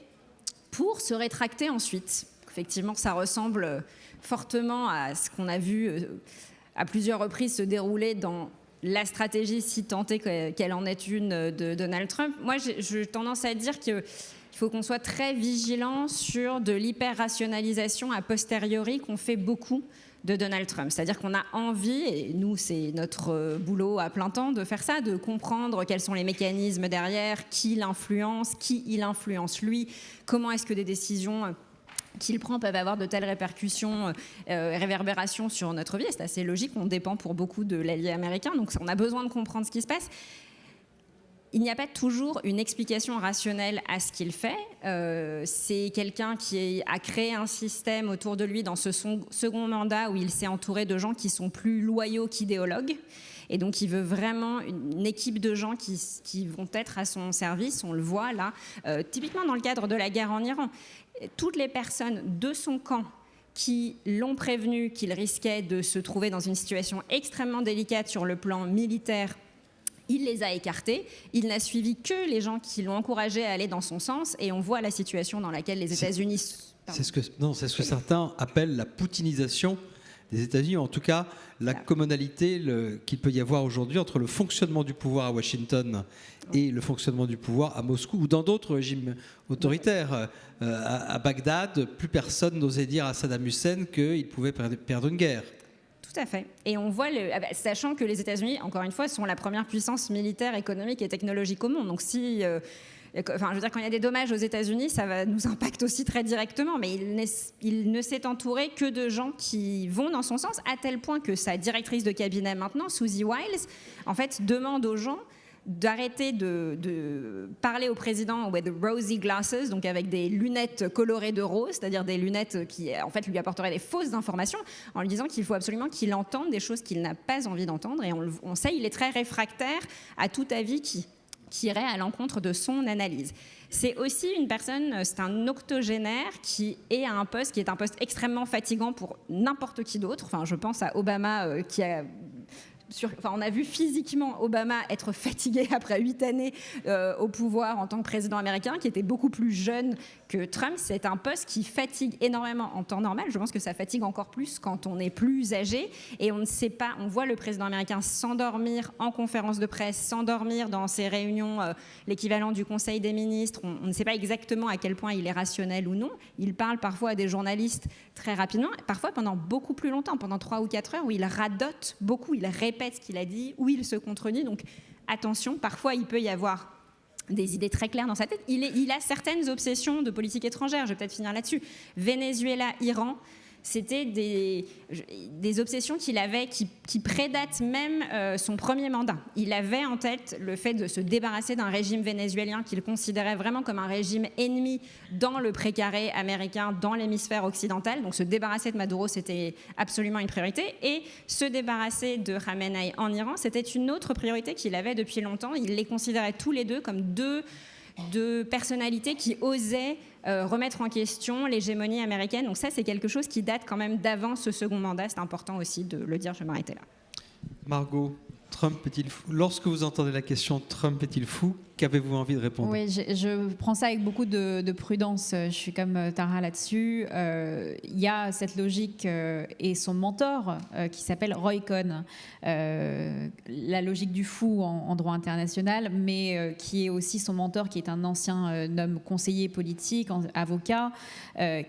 [SPEAKER 3] pour se rétracter ensuite. Effectivement, ça ressemble fortement à ce qu'on a vu à plusieurs reprises se dérouler dans la stratégie, si tant est qu'elle en est une, de Donald Trump. Moi, j'ai tendance à dire qu'il faut qu'on soit très vigilant sur de l'hyper-rationalisation a posteriori qu'on fait beaucoup de Donald Trump. C'est-à-dire qu'on a envie, et nous, c'est notre boulot à plein temps, de faire ça, de comprendre quels sont les mécanismes derrière, qui il influence lui, comment est-ce que des décisions qu'il prend peuvent avoir de telles répercussions, réverbérations sur notre vie. C'est assez logique, on dépend pour beaucoup de l'allié américain, donc on a besoin de comprendre ce qui se passe. Il n'y a pas toujours une explication rationnelle à ce qu'il fait. C'est quelqu'un qui a créé un système autour de lui dans ce second mandat où il s'est entouré de gens qui sont plus loyaux qu'idéologues. Et donc, il veut vraiment une équipe de gens qui vont être à son service. On le voit là, typiquement dans le cadre de la guerre en Iran. Toutes les personnes de son camp qui l'ont prévenu qu'il risquait de se trouver dans une situation extrêmement délicate sur le plan militaire, il les a écartés. Il n'a suivi que les gens qui l'ont encouragé à aller dans son sens. Et on voit la situation dans laquelle les États-Unis...
[SPEAKER 1] C'est ce que certains appellent la poutinisation des États-Unis, en tout cas la commonalité qu'il peut y avoir aujourd'hui entre le fonctionnement du pouvoir à Washington et le fonctionnement du pouvoir à Moscou ou dans d'autres régimes autoritaires. À Bagdad, plus personne n'osait dire à Saddam Hussein qu'il pouvait perdre une guerre.
[SPEAKER 3] Tout à fait. Et on voit, sachant que les États-Unis, encore une fois, sont la première puissance militaire, économique et technologique au monde. Donc si... Enfin, je veux dire, quand il y a des dommages aux États-Unis, ça va nous impacter aussi très directement. Mais il ne s'est entouré que de gens qui vont dans son sens, à tel point que sa directrice de cabinet maintenant, Susie Wiles, en fait, demande aux gens d'arrêter de parler au président with rosy glasses, donc avec des lunettes colorées de rose, c'est-à-dire des lunettes qui en fait lui apporteraient des fausses informations, en lui disant qu'il faut absolument qu'il entende des choses qu'il n'a pas envie d'entendre. Et on sait, il est très réfractaire à tout avis qui irait à l'encontre de son analyse. C'est aussi une personne, c'est un octogénaire qui est à un poste qui est un poste extrêmement fatigant pour n'importe qui d'autre. Enfin, je pense à Obama qui a... on a vu physiquement Obama être fatigué après 8 années au pouvoir en tant que président américain, qui était beaucoup plus jeune que Trump. C'est un poste qui fatigue énormément en temps normal. Je pense que ça fatigue encore plus quand on est plus âgé. Et on ne sait pas, on voit le président américain s'endormir en conférence de presse, s'endormir dans ses réunions, l'équivalent du Conseil des ministres. On ne sait pas exactement à quel point il est rationnel ou non. Il parle parfois à des journalistes très rapidement, parfois pendant beaucoup plus longtemps, pendant 3 ou 4 heures, où il radote beaucoup, il répète ce qu'il a dit, où il se contredit. Donc attention, parfois il peut y avoir des idées très claires dans sa tête. Il a certaines obsessions de politique étrangère, je vais peut-être finir là-dessus. Venezuela, Iran, c'était des obsessions qu'il avait, qui prédatent même son premier mandat. Il avait en tête le fait de se débarrasser d'un régime vénézuélien qu'il considérait vraiment comme un régime ennemi dans le précaré américain, dans l'hémisphère occidental. Donc se débarrasser de Maduro, c'était absolument une priorité. Et se débarrasser de Khamenei en Iran, c'était une autre priorité qu'il avait depuis longtemps. Il les considérait tous les deux comme deux personnalités qui osaient remettre en question l'hégémonie américaine. Donc ça, c'est quelque chose qui date quand même d'avant ce second mandat. C'est important aussi de le dire, je vais m'arrêter là.
[SPEAKER 1] Margot, Trump est-il fou ? Lorsque vous entendez la question « Trump est-il fou ?», qu'avez-vous envie de répondre ?
[SPEAKER 4] Oui, je prends ça avec beaucoup de prudence. Je suis comme Tara là-dessus. Il y a cette logique et son mentor qui s'appelle Roy Cohn, la logique du fou en droit international, mais qui est aussi son mentor, qui est un ancien homme conseiller politique, avocat,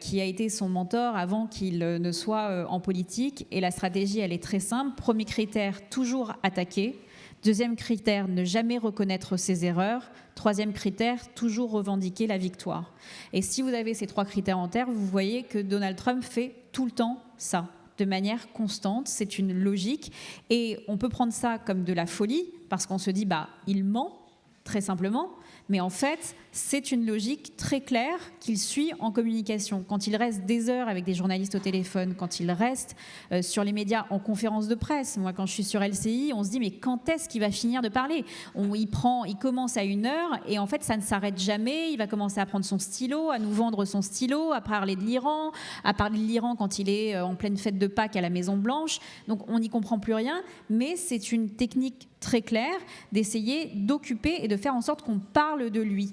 [SPEAKER 4] qui a été son mentor avant qu'il ne soit en politique. Et la stratégie, elle est très simple. Premier critère, toujours attaquer. Deuxième critère, ne jamais reconnaître ses erreurs. Troisième critère, toujours revendiquer la victoire. Et si vous avez ces 3 critères en tête, vous voyez que Donald Trump fait tout le temps ça, de manière constante. C'est une logique. Et on peut prendre ça comme de la folie, parce qu'on se dit, il ment, très simplement. Mais en fait, c'est une logique très claire qu'il suit en communication. Quand il reste des heures avec des journalistes au téléphone, quand il reste sur les médias en conférence de presse, moi quand je suis sur LCI, on se dit mais quand est-ce qu'il va finir de parler ? Il commence à 1 heure et en fait ça ne s'arrête jamais. Il va commencer à prendre son stylo, à nous vendre son stylo, à parler de l'Iran, à parler de l'Iran quand il est en pleine fête de Pâques à la Maison Blanche. Donc on n'y comprend plus rien, mais c'est une technique très claire d'essayer d'occuper et de faire en sorte qu'on parle de lui.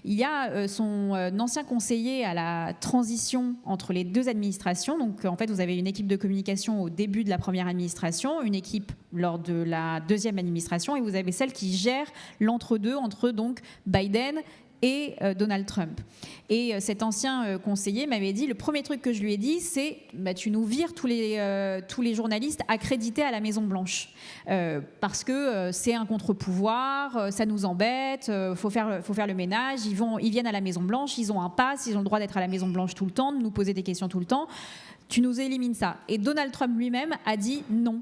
[SPEAKER 4] Il y a son ancien conseiller à la transition entre les 2 administrations. Donc, en fait, vous avez une équipe de communication au début de la première administration, une équipe lors de la 2e administration, et vous avez celle qui gère l'entre-deux entre donc Biden et Donald Trump. Et cet ancien conseiller m'avait dit, le premier truc que je lui ai dit, c'est tu nous vires tous les journalistes accrédités à la Maison-Blanche. Parce que c'est un contre-pouvoir, ça nous embête, faut faire le ménage, ils viennent à la Maison-Blanche, ils ont un pass, ils ont le droit d'être à la Maison-Blanche tout le temps, de nous poser des questions tout le temps. Tu nous élimines ça. Et Donald Trump lui-même a dit non.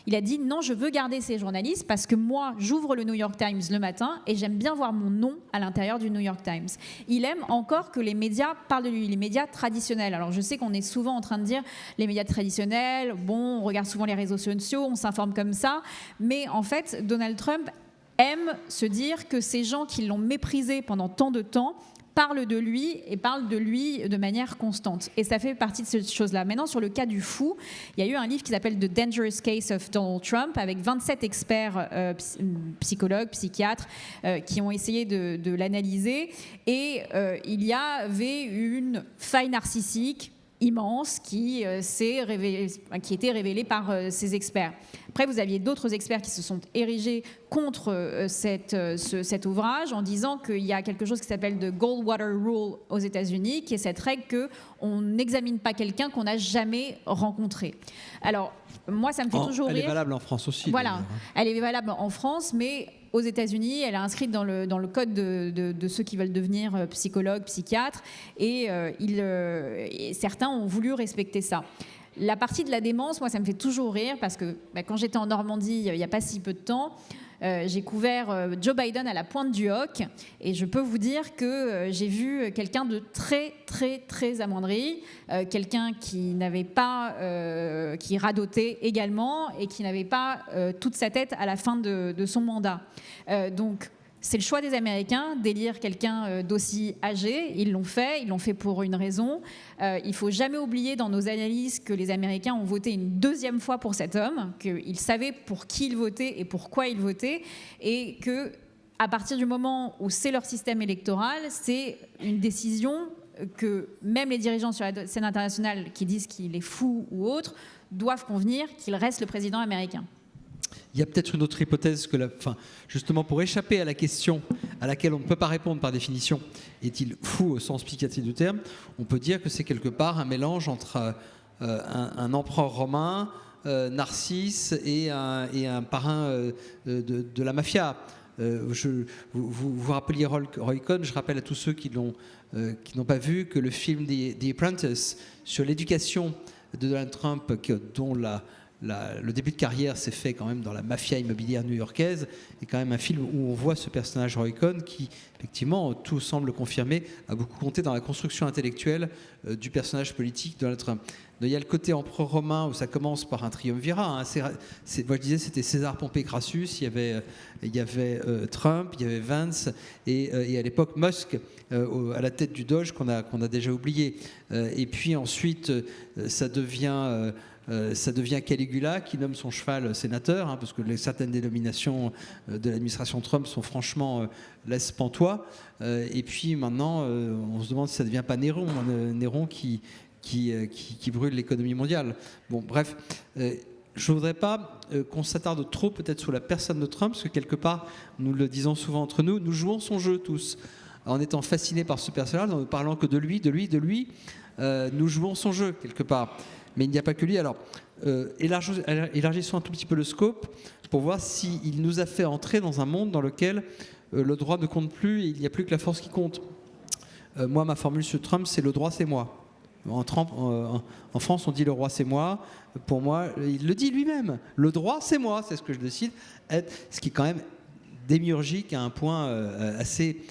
[SPEAKER 4] Il a dit non, je veux garder ces journalistes parce que moi, j'ouvre le New York Times le matin et j'aime bien voir mon nom à l'intérieur du New York Times. Il aime encore que les médias parlent de lui, les médias traditionnels. Alors je sais qu'on est souvent en train de dire les médias traditionnels, on regarde souvent les réseaux sociaux, on s'informe comme ça, mais en fait, Donald Trump aime se dire que ces gens qui l'ont méprisé pendant tant de temps parle de lui et parle de lui de manière constante. Et ça fait partie de ces choses-là. Maintenant, sur le cas du fou, il y a eu un livre qui s'appelle The Dangerous Case of Donald Trump avec 27 experts psychologues, psychiatres qui ont essayé de l'analyser. Et il y avait une faille narcissique immense qui était révélé par ces experts. Après, vous aviez d'autres experts qui se sont érigés contre cet ouvrage en disant qu'il y a quelque chose qui s'appelle the Goldwater Rule aux États-Unis, qui est cette règle qu'on n'examine pas quelqu'un qu'on n'a jamais rencontré. Alors, moi, ça me fait toujours rire.
[SPEAKER 1] Elle est valable en France aussi.
[SPEAKER 4] Voilà, elle est valable en France, mais aux États-Unis, elle est inscrite dans le code de ceux qui veulent devenir psychologues, psychiatres, et certains ont voulu respecter ça. La partie de la démence, moi, ça me fait toujours rire parce que quand j'étais en Normandie, il n'y a pas si peu de temps, j'ai couvert Joe Biden à la pointe du Hoc et je peux vous dire que j'ai vu quelqu'un de très, très, très amoindri, quelqu'un qui n'avait pas, qui radotait également et qui n'avait pas toute sa tête à la fin de son mandat. Donc, c'est le choix des Américains d'élire quelqu'un d'aussi âgé. Ils l'ont fait pour une raison. Il ne faut jamais oublier dans nos analyses que les Américains ont voté une deuxième fois pour cet homme, qu'ils savaient pour qui ils votaient et pourquoi ils votaient, et qu'à partir du moment où c'est leur système électoral, c'est une décision que même les dirigeants sur la scène internationale qui disent qu'il est fou ou autre doivent convenir qu'il reste le président américain.
[SPEAKER 1] Il y a peut-être une autre hypothèse justement pour échapper à la question à laquelle on ne peut pas répondre par définition, est-il fou au sens psychiatrique du terme, on peut dire que c'est quelque part un mélange entre un empereur romain, Narcisse et un parrain de la mafia. Vous rappeliez Roy Cohn, je rappelle à tous ceux qui n'ont pas vu que le film The Apprentice sur l'éducation de Donald Trump, dont le début de carrière s'est fait quand même dans la mafia immobilière new-yorkaise, est quand même un film où on voit ce personnage Roy Cohn qui, effectivement, tout semble confirmer, a beaucoup compté dans la construction intellectuelle du personnage politique de Donald Trump. Donc, il y a le côté empereur romain où ça commence par un triumvirat. Moi, je disais, c'était César, Pompée, Crassus, il y avait Trump, il y avait Vance et à l'époque Musk à la tête du Doge qu'on a déjà oublié. Et puis ensuite, ça devient Caligula qui nomme son cheval sénateur, parce que certaines dénominations de l'administration Trump sont franchement laisse-pantois. Et puis maintenant, on se demande si ça ne devient pas Néron qui brûle l'économie mondiale. Bon, bref, je ne voudrais pas qu'on s'attarde trop peut-être sur la personne de Trump, parce que quelque part, nous le disons souvent entre nous, nous jouons son jeu tous, en étant fascinés par ce personnage, en ne parlant que de lui, nous jouons son jeu quelque part. Mais il n'y a pas que lui. Alors, élargissons un tout petit peu le scope pour voir s'il nous a fait entrer dans un monde dans lequel le droit ne compte plus et il n'y a plus que la force qui compte. Moi, ma formule sur Trump, c'est le droit, c'est moi. En France, on dit le roi, c'est moi. Pour moi, il le dit lui-même. Le droit, c'est moi. C'est ce que je décide. Ce qui est quand même démiurgique à un point assez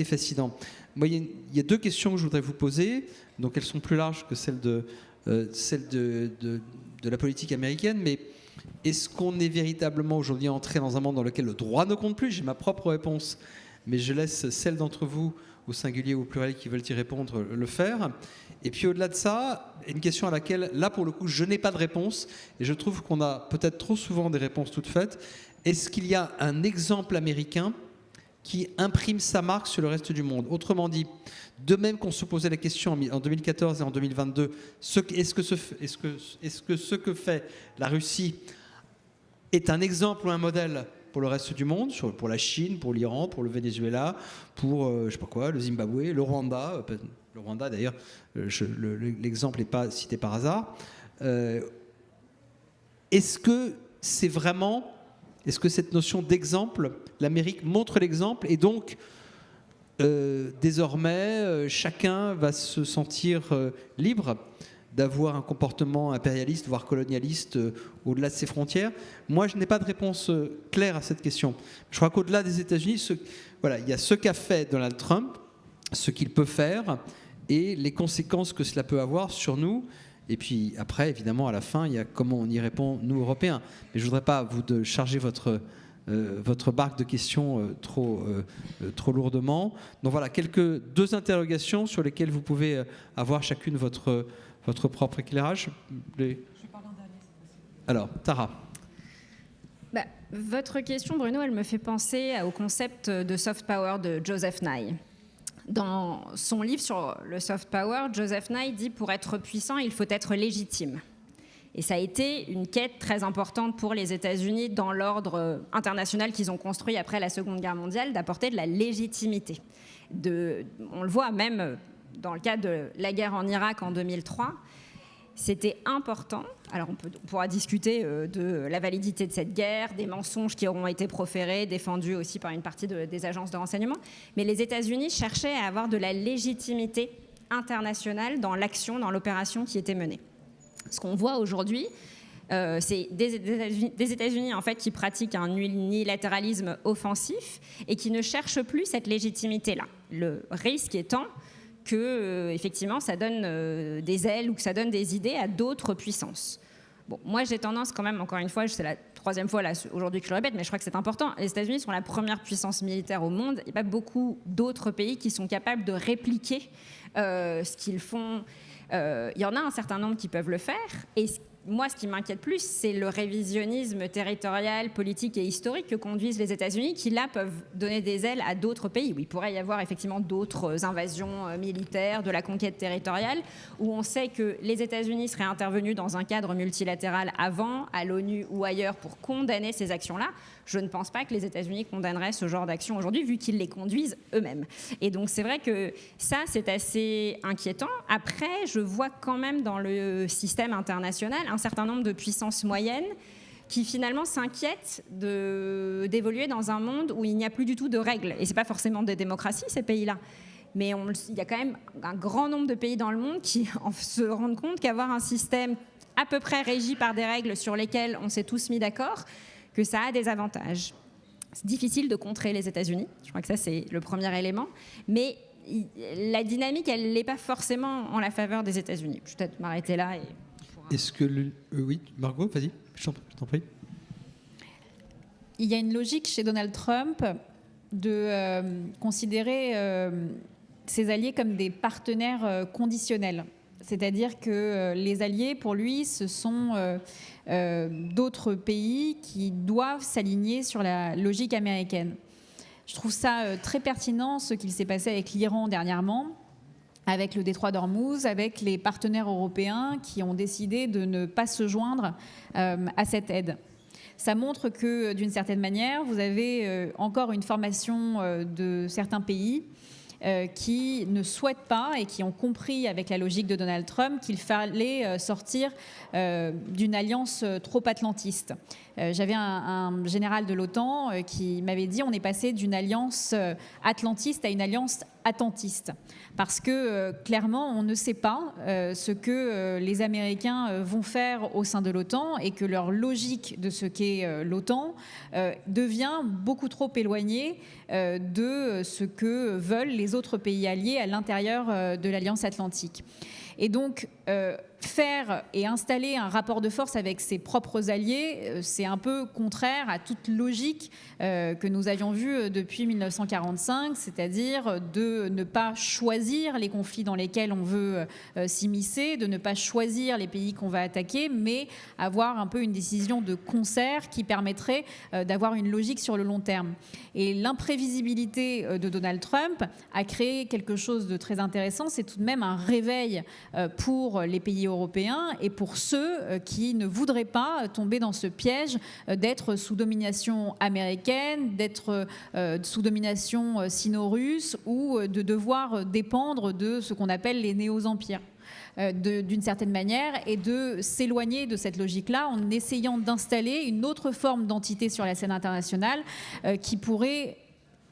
[SPEAKER 1] fascinant. Moi, il y a deux questions que je voudrais vous poser. Donc, elles sont plus larges que celles de la politique américaine, mais est-ce qu'on est véritablement aujourd'hui entré dans un monde dans lequel le droit ne compte plus? J'ai ma propre réponse, mais je laisse celles d'entre vous, au singulier ou au pluriel, qui veulent y répondre, le faire. Et puis au-delà de ça, une question à laquelle, là pour le coup, je n'ai pas de réponse, et je trouve qu'on a peut-être trop souvent des réponses toutes faites. Est-ce qu'il y a un exemple américain qui imprime sa marque sur le reste du monde? Autrement dit, de même qu'on se posait la question en 2014 et en 2022, est-ce que ce que fait la Russie est un exemple ou un modèle pour le reste du monde, pour la Chine, pour l'Iran, pour le Venezuela, pour je sais pas quoi, le Zimbabwe, le Rwanda. Le Rwanda d'ailleurs, l'exemple n'est pas cité par hasard. Est-ce que c'est vraiment... Est-ce que cette notion d'exemple, l'Amérique montre l'exemple et donc désormais chacun va se sentir libre d'avoir un comportement impérialiste, voire colonialiste au-delà de ses frontières? Moi, je n'ai pas de réponse claire à cette question. Je crois qu'au-delà des États-Unis, il y a ce qu'a fait Donald Trump, ce qu'il peut faire et les conséquences que cela peut avoir sur nous. Et puis après, évidemment, à la fin, il y a comment on y répond, nous, Européens. Mais je ne voudrais pas vous charger votre barque de questions trop lourdement. Donc voilà, deux interrogations sur lesquelles vous pouvez avoir chacune votre propre éclairage. Je parle en dernier. Alors, Tara.
[SPEAKER 3] Votre question, Bruno, elle me fait penser au concept de soft power de Joseph Nye. Dans son livre sur le soft power, Joseph Nye dit « Pour être puissant, il faut être légitime ». Et ça a été une quête très importante pour les États-Unis dans l'ordre international qu'ils ont construit après la Seconde Guerre mondiale, d'apporter de la légitimité. On le voit même dans le cas de la guerre en Irak en 2003. C'était important. Alors on pourra discuter de la validité de cette guerre, des mensonges qui auront été proférés, défendus aussi par une partie des agences de renseignement. Mais les États-Unis cherchaient à avoir de la légitimité internationale dans l'action, dans l'opération qui était menée. Ce qu'on voit aujourd'hui, c'est des États-Unis en fait, qui pratiquent un unilatéralisme offensif et qui ne cherchent plus cette légitimité-là. Le risque étant que, effectivement, ça donne des ailes ou que ça donne des idées à d'autres puissances. Bon, moi, j'ai tendance quand même, encore une fois, c'est la troisième fois là, aujourd'hui que je le répète, mais je crois que c'est important, les États-Unis sont la première puissance militaire au monde. Il n'y a pas beaucoup d'autres pays qui sont capables de répliquer ce qu'ils font. Il y en a un certain nombre qui peuvent le faire. Et moi, ce qui m'inquiète plus, c'est le révisionnisme territorial, politique et historique que conduisent les États-Unis, qui là peuvent donner des ailes à d'autres pays, où il pourrait y avoir effectivement d'autres invasions militaires, de la conquête territoriale, où on sait que les États-Unis seraient intervenus dans un cadre multilatéral avant, à l'ONU ou ailleurs, pour condamner ces actions-là. Je ne pense pas que les États-Unis condamneraient ce genre d'action aujourd'hui, vu qu'ils les conduisent eux-mêmes. Et donc c'est vrai que ça, c'est assez inquiétant. Après, je vois quand même dans le système international un certain nombre de puissances moyennes qui finalement s'inquiètent d'évoluer dans un monde où il n'y a plus du tout de règles. Et ce n'est pas forcément des démocraties, ces pays-là. Mais il y a quand même un grand nombre de pays dans le monde qui se rendent compte qu'avoir un système à peu près régi par des règles sur lesquelles on s'est tous mis d'accord, que ça a des avantages. C'est difficile de contrer les États-Unis. Je crois que ça, c'est le premier élément. Mais la dynamique, elle n'est pas forcément en la faveur des États-Unis. Je vais peut-être m'arrêter là.
[SPEAKER 1] Est-ce que... oui, Margot, vas-y, je t'en prie.
[SPEAKER 4] Il y a une logique chez Donald Trump de considérer ses alliés comme des partenaires conditionnels. C'est-à-dire que les alliés, pour lui, ce sont d'autres pays qui doivent s'aligner sur la logique américaine. Je trouve ça très pertinent, ce qu'il s'est passé avec l'Iran dernièrement, avec le détroit d'Ormuz, avec les partenaires européens qui ont décidé de ne pas se joindre à cette aide. Ça montre que, d'une certaine manière, vous avez encore une formation de certains pays qui ne souhaitent pas et qui ont compris avec la logique de Donald Trump qu'il fallait sortir d'une alliance trop atlantiste. J'avais un général de l'OTAN qui m'avait dit on est passé d'une alliance atlantiste à une alliance attentiste. Parce que clairement, on ne sait pas ce que les Américains vont faire au sein de l'OTAN et que leur logique de ce qu'est l'OTAN devient beaucoup trop éloignée de ce que veulent les autres pays alliés à l'intérieur de l'Alliance atlantique. Et donc, faire et installer un rapport de force avec ses propres alliés, c'est un peu contraire à toute logique que nous avions vue depuis 1945, c'est-à-dire de ne pas choisir les conflits dans lesquels on veut s'immiscer, de ne pas choisir les pays qu'on va attaquer, mais avoir un peu une décision de concert qui permettrait d'avoir une logique sur le long terme. Et l'imprévisibilité de Donald Trump a créé quelque chose de très intéressant, c'est tout de même un réveil pour les pays européens et pour ceux qui ne voudraient pas tomber dans ce piège d'être sous domination américaine, d'être sous domination sino-russe ou de devoir dépendre de ce qu'on appelle les néo-empires. D'une certaine manière, et de s'éloigner de cette logique-là en essayant d'installer une autre forme d'entité sur la scène internationale qui pourrait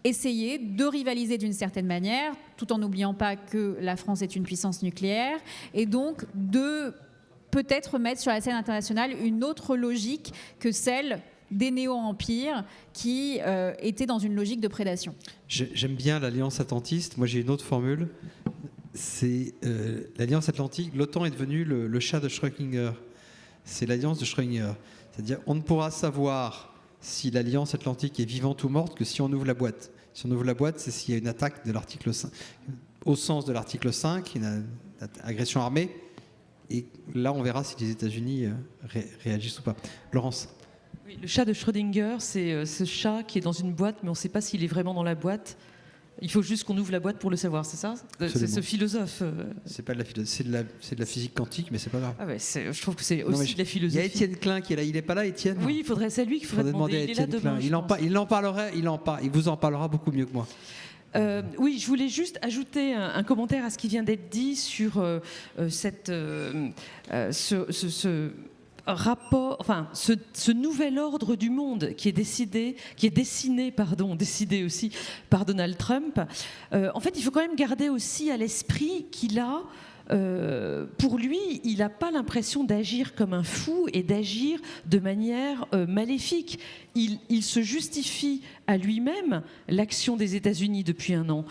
[SPEAKER 4] essayer de rivaliser d'une certaine manière, tout en n'oubliant pas que la France est une puissance nucléaire, et donc de peut-être mettre sur la scène internationale une autre logique que celle des néo-empires qui étaient dans une logique de prédation.
[SPEAKER 1] J'aime bien l'Alliance atlantiste. Moi, j'ai une autre formule. C'est l'Alliance atlantique. L'OTAN est devenue le chat de Schrödinger. C'est l'Alliance de Schrödinger. C'est-à-dire, on ne pourra savoir si l'Alliance atlantique est vivante ou morte que si on ouvre la boîte. Si on ouvre la boîte, c'est s'il y a une attaque de l'article 5, au sens de l'article 5, une agression armée. Et là, on verra si les États-Unis réagissent ou pas. Laurence.
[SPEAKER 2] Oui, le chat de Schrödinger, c'est ce chat qui est dans une boîte, mais on ne sait pas s'il est vraiment dans la boîte. Il faut juste qu'on ouvre la boîte pour le savoir, c'est ça? C'est ce philosophe.
[SPEAKER 1] C'est pas de la philosophie, c'est de la physique quantique, mais c'est pas grave.
[SPEAKER 2] Ah ouais, je trouve que c'est aussi de la philosophie.
[SPEAKER 1] Il y a Étienne Klein qui est là. Il est pas là, Étienne?
[SPEAKER 2] Oui, c'est lui qu'il faudrait demander.
[SPEAKER 1] à Étienne Klein. Il vous en parlera beaucoup mieux que moi.
[SPEAKER 2] Oui, je voulais juste ajouter un commentaire à ce qui vient d'être dit sur ce rapport, enfin, ce nouvel ordre du monde qui est dessiné aussi par Donald Trump. En fait, il faut quand même garder aussi à l'esprit qu'il a, pour lui, il n'a pas l'impression d'agir comme un fou et d'agir de manière maléfique. Il se justifie à lui-même l'action des États-Unis depuis un an.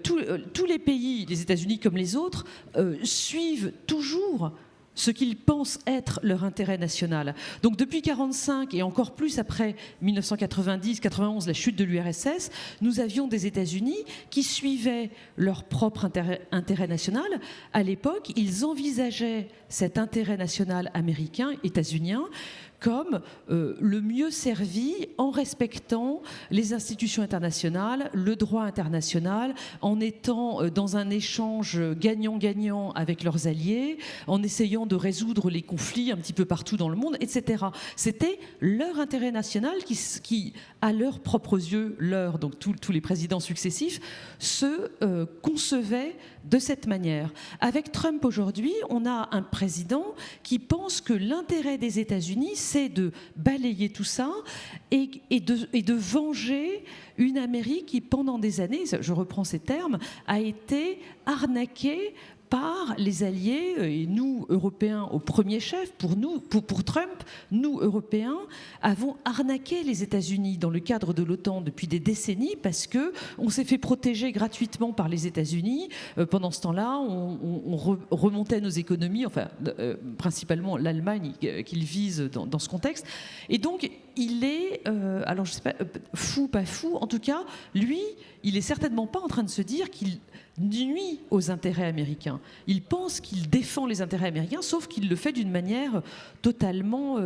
[SPEAKER 2] Tous les pays, les États-Unis comme les autres, suivent toujours ce qu'ils pensent être leur intérêt national. Donc depuis 1945 et encore plus après 1990-91, la chute de l'URSS, nous avions des États-Unis qui suivaient leur propre intérêt national. À l'époque, ils envisageaient cet intérêt national américain, états-unien, comme le mieux servi en respectant les institutions internationales, le droit international, en étant dans un échange gagnant-gagnant avec leurs alliés, en essayant de résoudre les conflits un petit peu partout dans le monde, etc. C'était leur intérêt national qui à leurs propres yeux, donc tous les présidents successifs, se concevaient de cette manière. Avec Trump aujourd'hui, on a un président qui pense que l'intérêt des États-Unis, c'est de balayer tout ça et de venger une Amérique qui, pendant des années, je reprends ces termes, a été arnaquée par les alliés, et nous, Européens, au premier chef, pour Trump, nous, Européens, avons arnaqué les États-Unis dans le cadre de l'OTAN depuis des décennies parce qu'on s'est fait protéger gratuitement par les États-Unis. Pendant ce temps-là, on remontait nos économies, enfin, principalement l'Allemagne qu'il vise dans ce contexte. Et donc, il est, alors je ne sais pas, fou, pas fou, en tout cas, lui, il n'est certainement pas en train de se dire qu'il nuit aux intérêts américains. Il pense qu'il défend les intérêts américains, sauf qu'il le fait d'une manière totalement,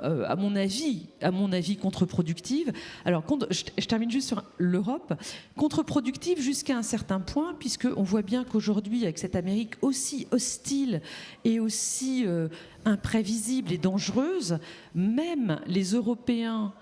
[SPEAKER 2] à mon avis, contre-productive. Alors, je termine juste sur l'Europe. Contre-productive jusqu'à un certain point, puisqu'on voit bien qu'aujourd'hui, avec cette Amérique aussi hostile et aussi imprévisible et dangereuse, même les Européens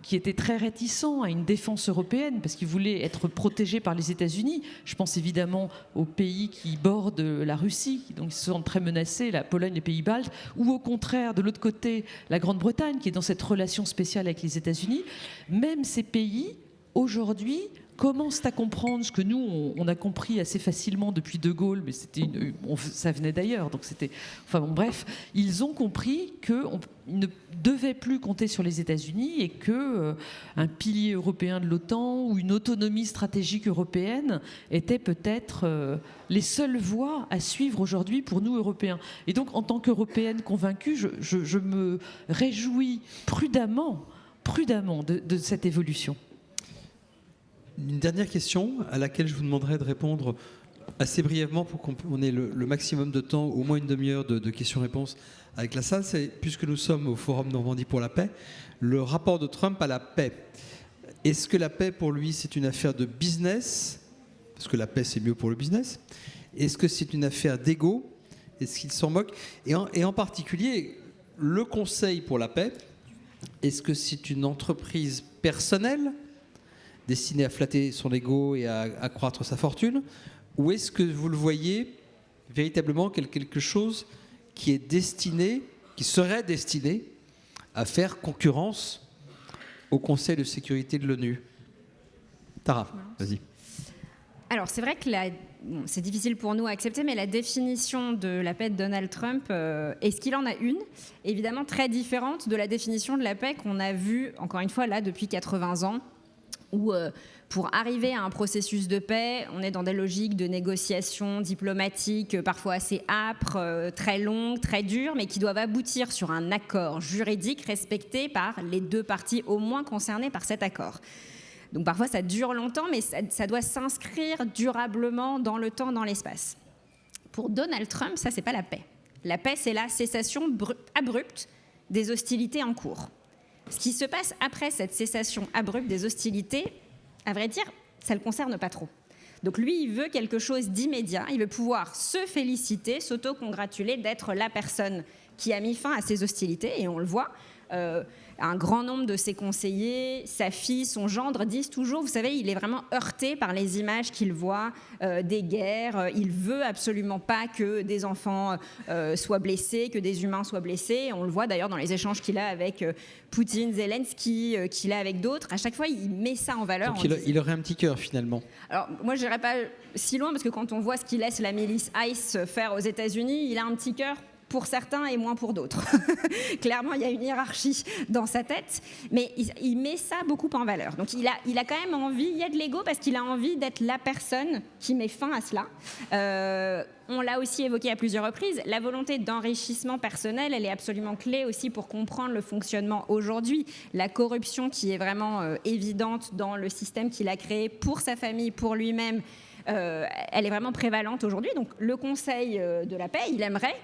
[SPEAKER 2] qui étaient très réticents à une défense européenne parce qu'ils voulaient être protégés par les États-Unis. Je pense évidemment aux pays qui bordent la Russie, donc ils se sentent très menacés, la Pologne, les pays baltes, ou au contraire, de l'autre côté, la Grande-Bretagne qui est dans cette relation spéciale avec les États-Unis. Même ces pays, aujourd'hui, commencent à comprendre ce que nous, on a compris assez facilement depuis De Gaulle, mais ça venait d'ailleurs, donc c'était... Enfin bon, bref, ils ont compris qu'on ne devait plus compter sur les États-Unis et qu'un pilier européen de l'OTAN ou une autonomie stratégique européenne était peut-être les seules voies à suivre aujourd'hui pour nous, Européens. Et donc, en tant qu'Européenne convaincue, je me réjouis prudemment de cette évolution.
[SPEAKER 1] Une dernière question à laquelle je vous demanderai de répondre assez brièvement pour qu'on ait le maximum de temps, au moins une demi-heure de questions-réponses avec la salle. C'est, puisque nous sommes au Forum Normandie pour la paix, le rapport de Trump à la paix. Est-ce que la paix pour lui c'est une affaire de business? Parce que la paix c'est mieux pour le business. Est-ce que c'est une affaire d'ego? Est-ce qu'il s'en moque? Et en particulier, le Conseil pour la paix, est-ce que c'est une entreprise personnelle destiné à flatter son ego et à accroître sa fortune, ou est-ce que vous le voyez véritablement quelque chose qui serait destiné à faire concurrence au Conseil de sécurité de l'ONU? Tara, vas-y.
[SPEAKER 3] Alors c'est vrai que c'est difficile pour nous à accepter, mais la définition de la paix de Donald Trump, est-ce qu'il en a une? Évidemment très différente de la définition de la paix qu'on a vue, encore une fois, là, depuis 80 ans, où pour arriver à un processus de paix, on est dans des logiques de négociations diplomatiques parfois assez âpres, très longues, très dures, mais qui doivent aboutir sur un accord juridique respecté par les deux parties au moins concernées par cet accord. Donc parfois ça dure longtemps, mais ça doit s'inscrire durablement dans le temps, dans l'espace. Pour Donald Trump, ça c'est pas la paix. La paix, c'est la cessation abrupte des hostilités en cours. Ce qui se passe après cette cessation abrupte des hostilités, à vrai dire, ça ne le concerne pas trop. Donc lui, il veut quelque chose d'immédiat, il veut pouvoir se féliciter, s'auto-congratuler d'être la personne qui a mis fin à ces hostilités, et on le voit. Un grand nombre de ses conseillers, sa fille, son gendre disent toujours, vous savez, il est vraiment heurté par les images qu'il voit des guerres. Il veut absolument pas que des enfants soient blessés, que des humains soient blessés. On le voit d'ailleurs dans les échanges qu'il a avec Poutine, Zelensky, qu'il a avec d'autres. À chaque fois, il met ça en valeur.
[SPEAKER 1] Donc il aurait un petit cœur finalement.
[SPEAKER 3] Alors moi, je n'irais pas si loin parce que quand on voit ce qu'il laisse la milice ICE faire aux États-Unis, il a un petit cœur pour certains et moins pour d'autres. Clairement, il y a une hiérarchie dans sa tête, mais il met ça beaucoup en valeur. Donc il a quand même envie, il y a de l'ego parce qu'il a envie d'être la personne qui met fin à cela. On l'a aussi évoqué à plusieurs reprises, la volonté d'enrichissement personnel, elle est absolument clé aussi pour comprendre le fonctionnement aujourd'hui. La corruption qui est vraiment évidente dans le système qu'il a créé pour sa famille, pour lui-même, elle est vraiment prévalente aujourd'hui. Donc le Conseil de la paix, il aimerait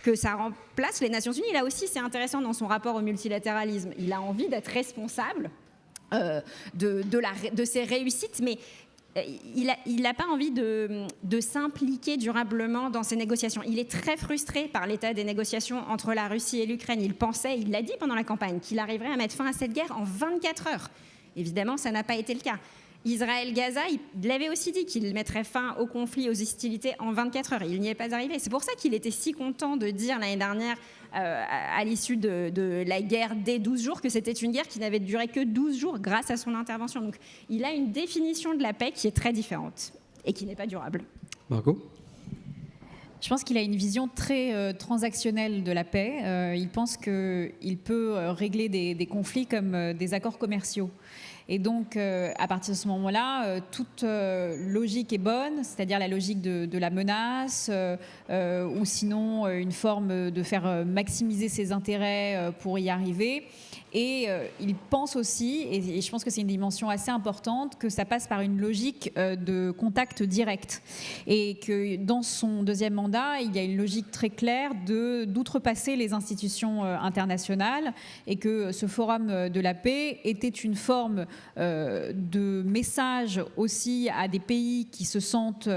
[SPEAKER 3] que ça remplace les Nations Unies. Là aussi, c'est intéressant dans son rapport au multilatéralisme. Il a envie d'être responsable de ses réussites, mais il n'a pas envie de s'impliquer durablement dans ces négociations. Il est très frustré par l'état des négociations entre la Russie et l'Ukraine. Il l'a dit pendant la campagne, qu'il arriverait à mettre fin à cette guerre en 24 heures. Évidemment, ça n'a pas été le cas. Israël-Gaza, il l'avait aussi dit qu'il mettrait fin au conflit, aux hostilités en 24 heures. Il n'y est pas arrivé. C'est pour ça qu'il était si content de dire l'année dernière, à l'issue de la guerre des 12 jours, que c'était une guerre qui n'avait duré que 12 jours grâce à son intervention. Donc il a une définition de la paix qui est très différente et qui n'est pas durable.
[SPEAKER 1] Margot ?
[SPEAKER 4] Je pense qu'il a une vision très transactionnelle de la paix. Il pense qu'il peut régler des conflits comme des accords commerciaux. Et donc, à partir de ce moment-là, toute logique est bonne, c'est-à-dire la logique de la menace, ou sinon une forme de faire maximiser ses intérêts pour y arriver. Et il pense aussi, et je pense que c'est une dimension assez importante, que ça passe par une logique de contact direct. Et que dans son deuxième mandat, il y a une logique très claire d'outrepasser les institutions internationales, et que ce forum de la paix était une forme de message aussi à des pays qui se sentent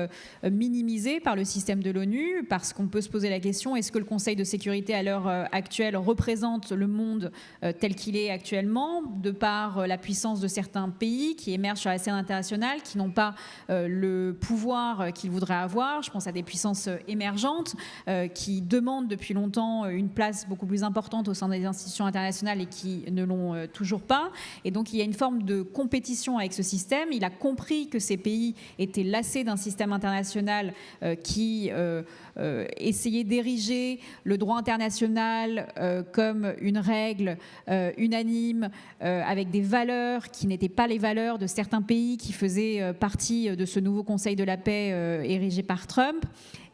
[SPEAKER 4] minimisés par le système de l'ONU, parce qu'on peut se poser la question, est-ce que le Conseil de sécurité à l'heure actuelle représente le monde tel qu'il est actuellement, de par la puissance de certains pays qui émergent sur la scène internationale, qui n'ont pas le pouvoir qu'ils voudraient avoir. Je pense à des puissances émergentes qui demandent depuis longtemps une place beaucoup plus importante au sein des institutions internationales et qui ne l'ont toujours pas. Et donc il y a une forme de compétition avec ce système. Il a compris que ces pays étaient lassés d'un système international qui essayait d'ériger le droit international comme une règle unanime, avec des valeurs qui n'étaient pas les valeurs de certains pays qui faisaient partie de ce nouveau Conseil de la paix érigé par Trump.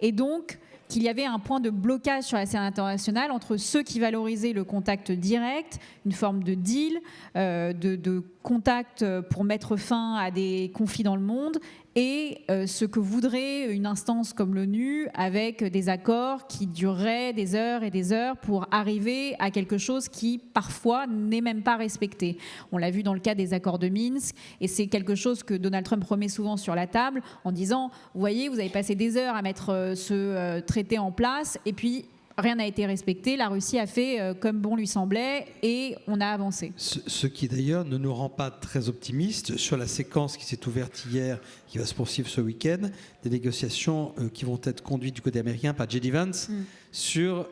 [SPEAKER 4] Et donc, qu'il y avait un point de blocage sur la scène internationale entre ceux qui valorisaient le contact direct, une forme de deal, de contact pour mettre fin à des conflits dans le monde, et ce que voudrait une instance comme l'ONU avec des accords qui dureraient des heures et des heures pour arriver à quelque chose qui parfois n'est même pas respecté. On l'a vu dans le cas des accords de Minsk, et c'est quelque chose que Donald Trump remet souvent sur la table en disant, vous voyez, vous avez passé des heures à mettre ce traité en place, et puis rien n'a été respecté, la Russie a fait comme bon lui semblait et on a avancé.
[SPEAKER 1] Ce qui d'ailleurs ne nous rend pas très optimistes sur la séquence qui s'est ouverte hier, qui va se poursuivre ce week-end, des négociations qui vont être conduites du côté américain par J.D. Vance sur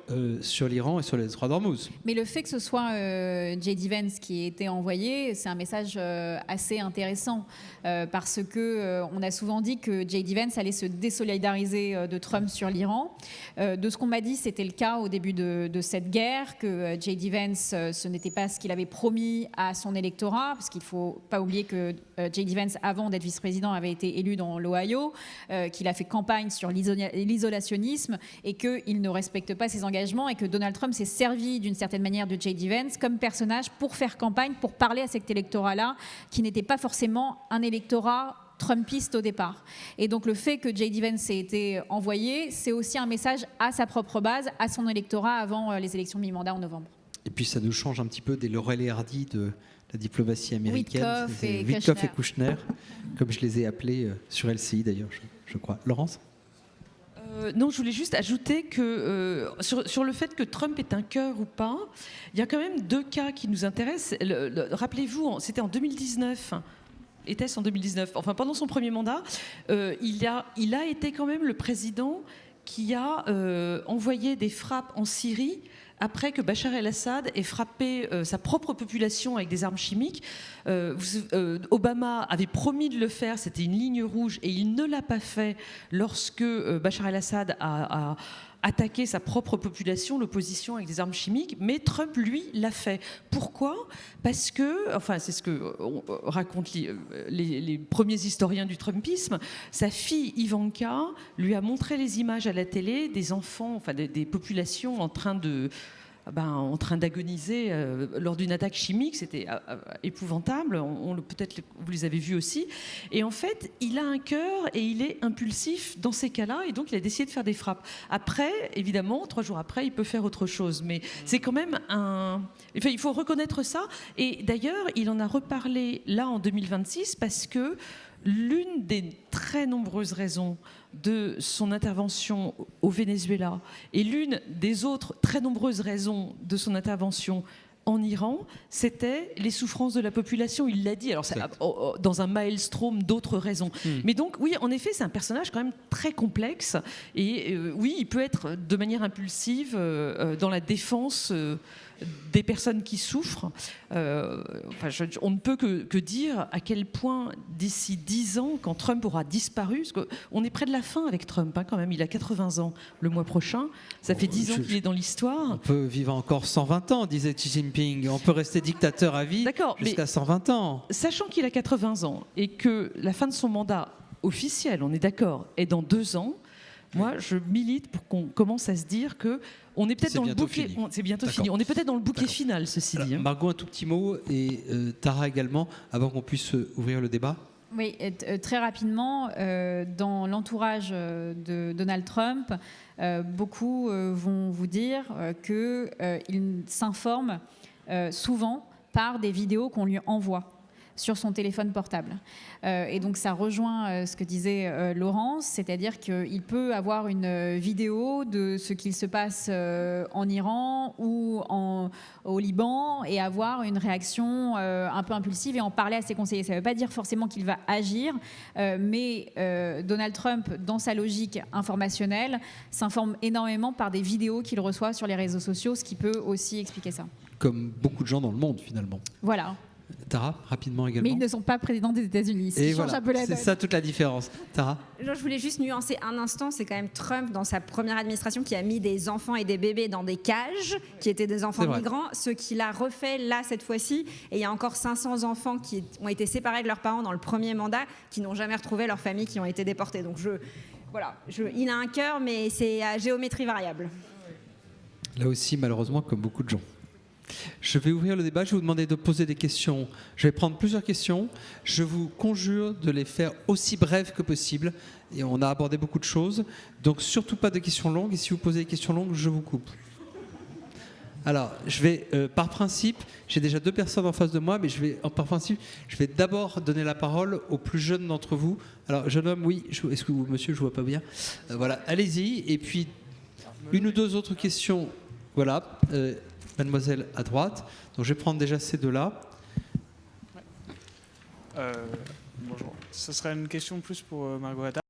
[SPEAKER 1] l'Iran et sur les détroits d'Ormuz.
[SPEAKER 4] Mais le fait que ce soit J.D. Vance qui ait été envoyé, c'est un message assez intéressant parce qu'on a souvent dit que J.D. Vance allait se désolidariser de Trump sur l'Iran. De ce qu'on m'a dit, c'était le cas au début de cette guerre, que J.D. Vance, ce n'était pas ce qu'il avait promis à son électorat, parce qu'il ne faut pas oublier que J.D. Vance, avant d'être vice-président, avait été élu dans l'Ohio, qu'il a fait campagne sur l'isolationnisme et qu'il ne respecte pas ses engagements, et que Donald Trump s'est servi d'une certaine manière de J.D. Vance comme personnage pour faire campagne, pour parler à cet électorat-là, qui n'était pas forcément un électorat trumpiste au départ. Et donc le fait que J.D. Vance ait été envoyé, c'est aussi un message à sa propre base, à son électorat avant les élections mi-mandat en novembre.
[SPEAKER 1] Et puis ça nous change un petit peu des Laurel et Hardy de la diplomatie américaine.
[SPEAKER 4] Witkoff et
[SPEAKER 1] Kouchner, comme je les ai appelés sur LCI d'ailleurs, je crois. Laurence ?
[SPEAKER 2] Non, je voulais juste ajouter que sur le fait que Trump est un cœur ou pas, il y a quand même 2 cas qui nous intéressent. Rappelez-vous, c'était en 2019. Était-ce en 2019 ? Enfin, pendant son premier mandat, il a été quand même le président qui a envoyé des frappes en Syrie après que Bachar el-Assad ait frappé sa propre population avec des armes chimiques. Obama avait promis de le faire, c'était une ligne rouge, et il ne l'a pas fait lorsque Bachar el-Assad a attaqué sa propre population, l'opposition, avec des armes chimiques, mais Trump, lui, l'a fait. Pourquoi ? Parce que, enfin, c'est ce que racontent les premiers historiens du Trumpisme, sa fille Ivanka lui a montré les images à la télé des enfants, enfin des populations en train d'agoniser lors d'une attaque chimique. C'était épouvantable. Peut-être vous les avez vus aussi. Et en fait, il a un cœur et il est impulsif dans ces cas-là. Et donc, il a décidé de faire des frappes. Après, évidemment, 3 jours après, il peut faire autre chose. Mais c'est quand même Enfin, il faut reconnaître ça. Et d'ailleurs, il en a reparlé là en 2026 parce que l'une des très nombreuses raisons de son intervention au Venezuela et l'une des autres très nombreuses raisons de son intervention en Iran, c'était les souffrances de la population. Il l'a dit, alors dans un maelstrom d'autres raisons. Mais donc, oui, en effet, c'est un personnage quand même très complexe. Et oui, il peut être de manière impulsive dans la défense des personnes qui souffrent. On ne peut que dire à quel point, d'ici 10 ans, quand Trump aura disparu, parce qu'on est près de la fin avec Trump, quand même, il a 80 ans le mois prochain, ça fait 10 ans qu'il est dans l'histoire.
[SPEAKER 1] On peut vivre encore 120 ans, disait Xi Jinping. On peut rester dictateur à vie jusqu'à 120 ans.
[SPEAKER 2] Sachant qu'il a 80 ans et que la fin de son mandat officiel, on est d'accord, est dans 2 ans, moi, je milite pour qu'on commence à se dire que on est peut-être dans le bouquet. C'est bientôt fini. On est peut-être dans le bouquet final, ceci dit.
[SPEAKER 1] Margot, un tout petit mot, et Tara également, avant qu'on puisse ouvrir le débat.
[SPEAKER 4] Oui, très rapidement, dans l'entourage de Donald Trump, beaucoup vont vous dire qu'il s'informe souvent par des vidéos qu'on lui envoie sur son téléphone portable. Et donc ça rejoint ce que disait Laurence, c'est-à-dire qu'il peut avoir une vidéo de ce qu'il se passe en Iran ou au Liban et avoir une réaction un peu impulsive et en parler à ses conseillers. Ça ne veut pas dire forcément qu'il va agir, mais Donald Trump, dans sa logique informationnelle, s'informe énormément par des vidéos qu'il reçoit sur les réseaux sociaux, ce qui peut aussi expliquer ça.
[SPEAKER 1] Comme beaucoup de gens dans le monde, finalement.
[SPEAKER 4] Voilà.
[SPEAKER 1] Tara, rapidement également.
[SPEAKER 4] Mais ils ne sont pas présidents des États-Unis.
[SPEAKER 1] Et voilà, c'est ça toute la différence. Tara ?
[SPEAKER 3] Je voulais juste nuancer un instant. C'est quand même Trump, dans sa première administration, qui a mis des enfants et des bébés dans des cages, qui étaient des enfants migrants, ce qu'il a refait là, cette fois-ci. Et il y a encore 500 enfants qui ont été séparés de leurs parents dans le premier mandat, qui n'ont jamais retrouvé leurs familles, qui ont été déportées. Donc il a un cœur, mais c'est à géométrie variable.
[SPEAKER 1] Là aussi, malheureusement, comme beaucoup de gens. Je vais ouvrir le débat, je vais vous demander de poser des questions. Je vais prendre plusieurs questions. Je vous conjure de les faire aussi brèves que possible. Et on a abordé beaucoup de choses. Donc surtout pas de questions longues. Et si vous posez des questions longues, je vous coupe. Alors, je vais, par principe, j'ai déjà 2 personnes en face de moi, mais par principe, je vais d'abord donner la parole aux plus jeunes d'entre vous. Alors, jeune homme, oui, est-ce que vous, monsieur, je ne vois pas bien. Voilà, allez-y. Et puis, 1 ou 2 autres questions. Voilà. Mademoiselle à droite. Donc je vais prendre déjà ces 2-là.
[SPEAKER 5] Bonjour. Ce serait une question plus pour Margot.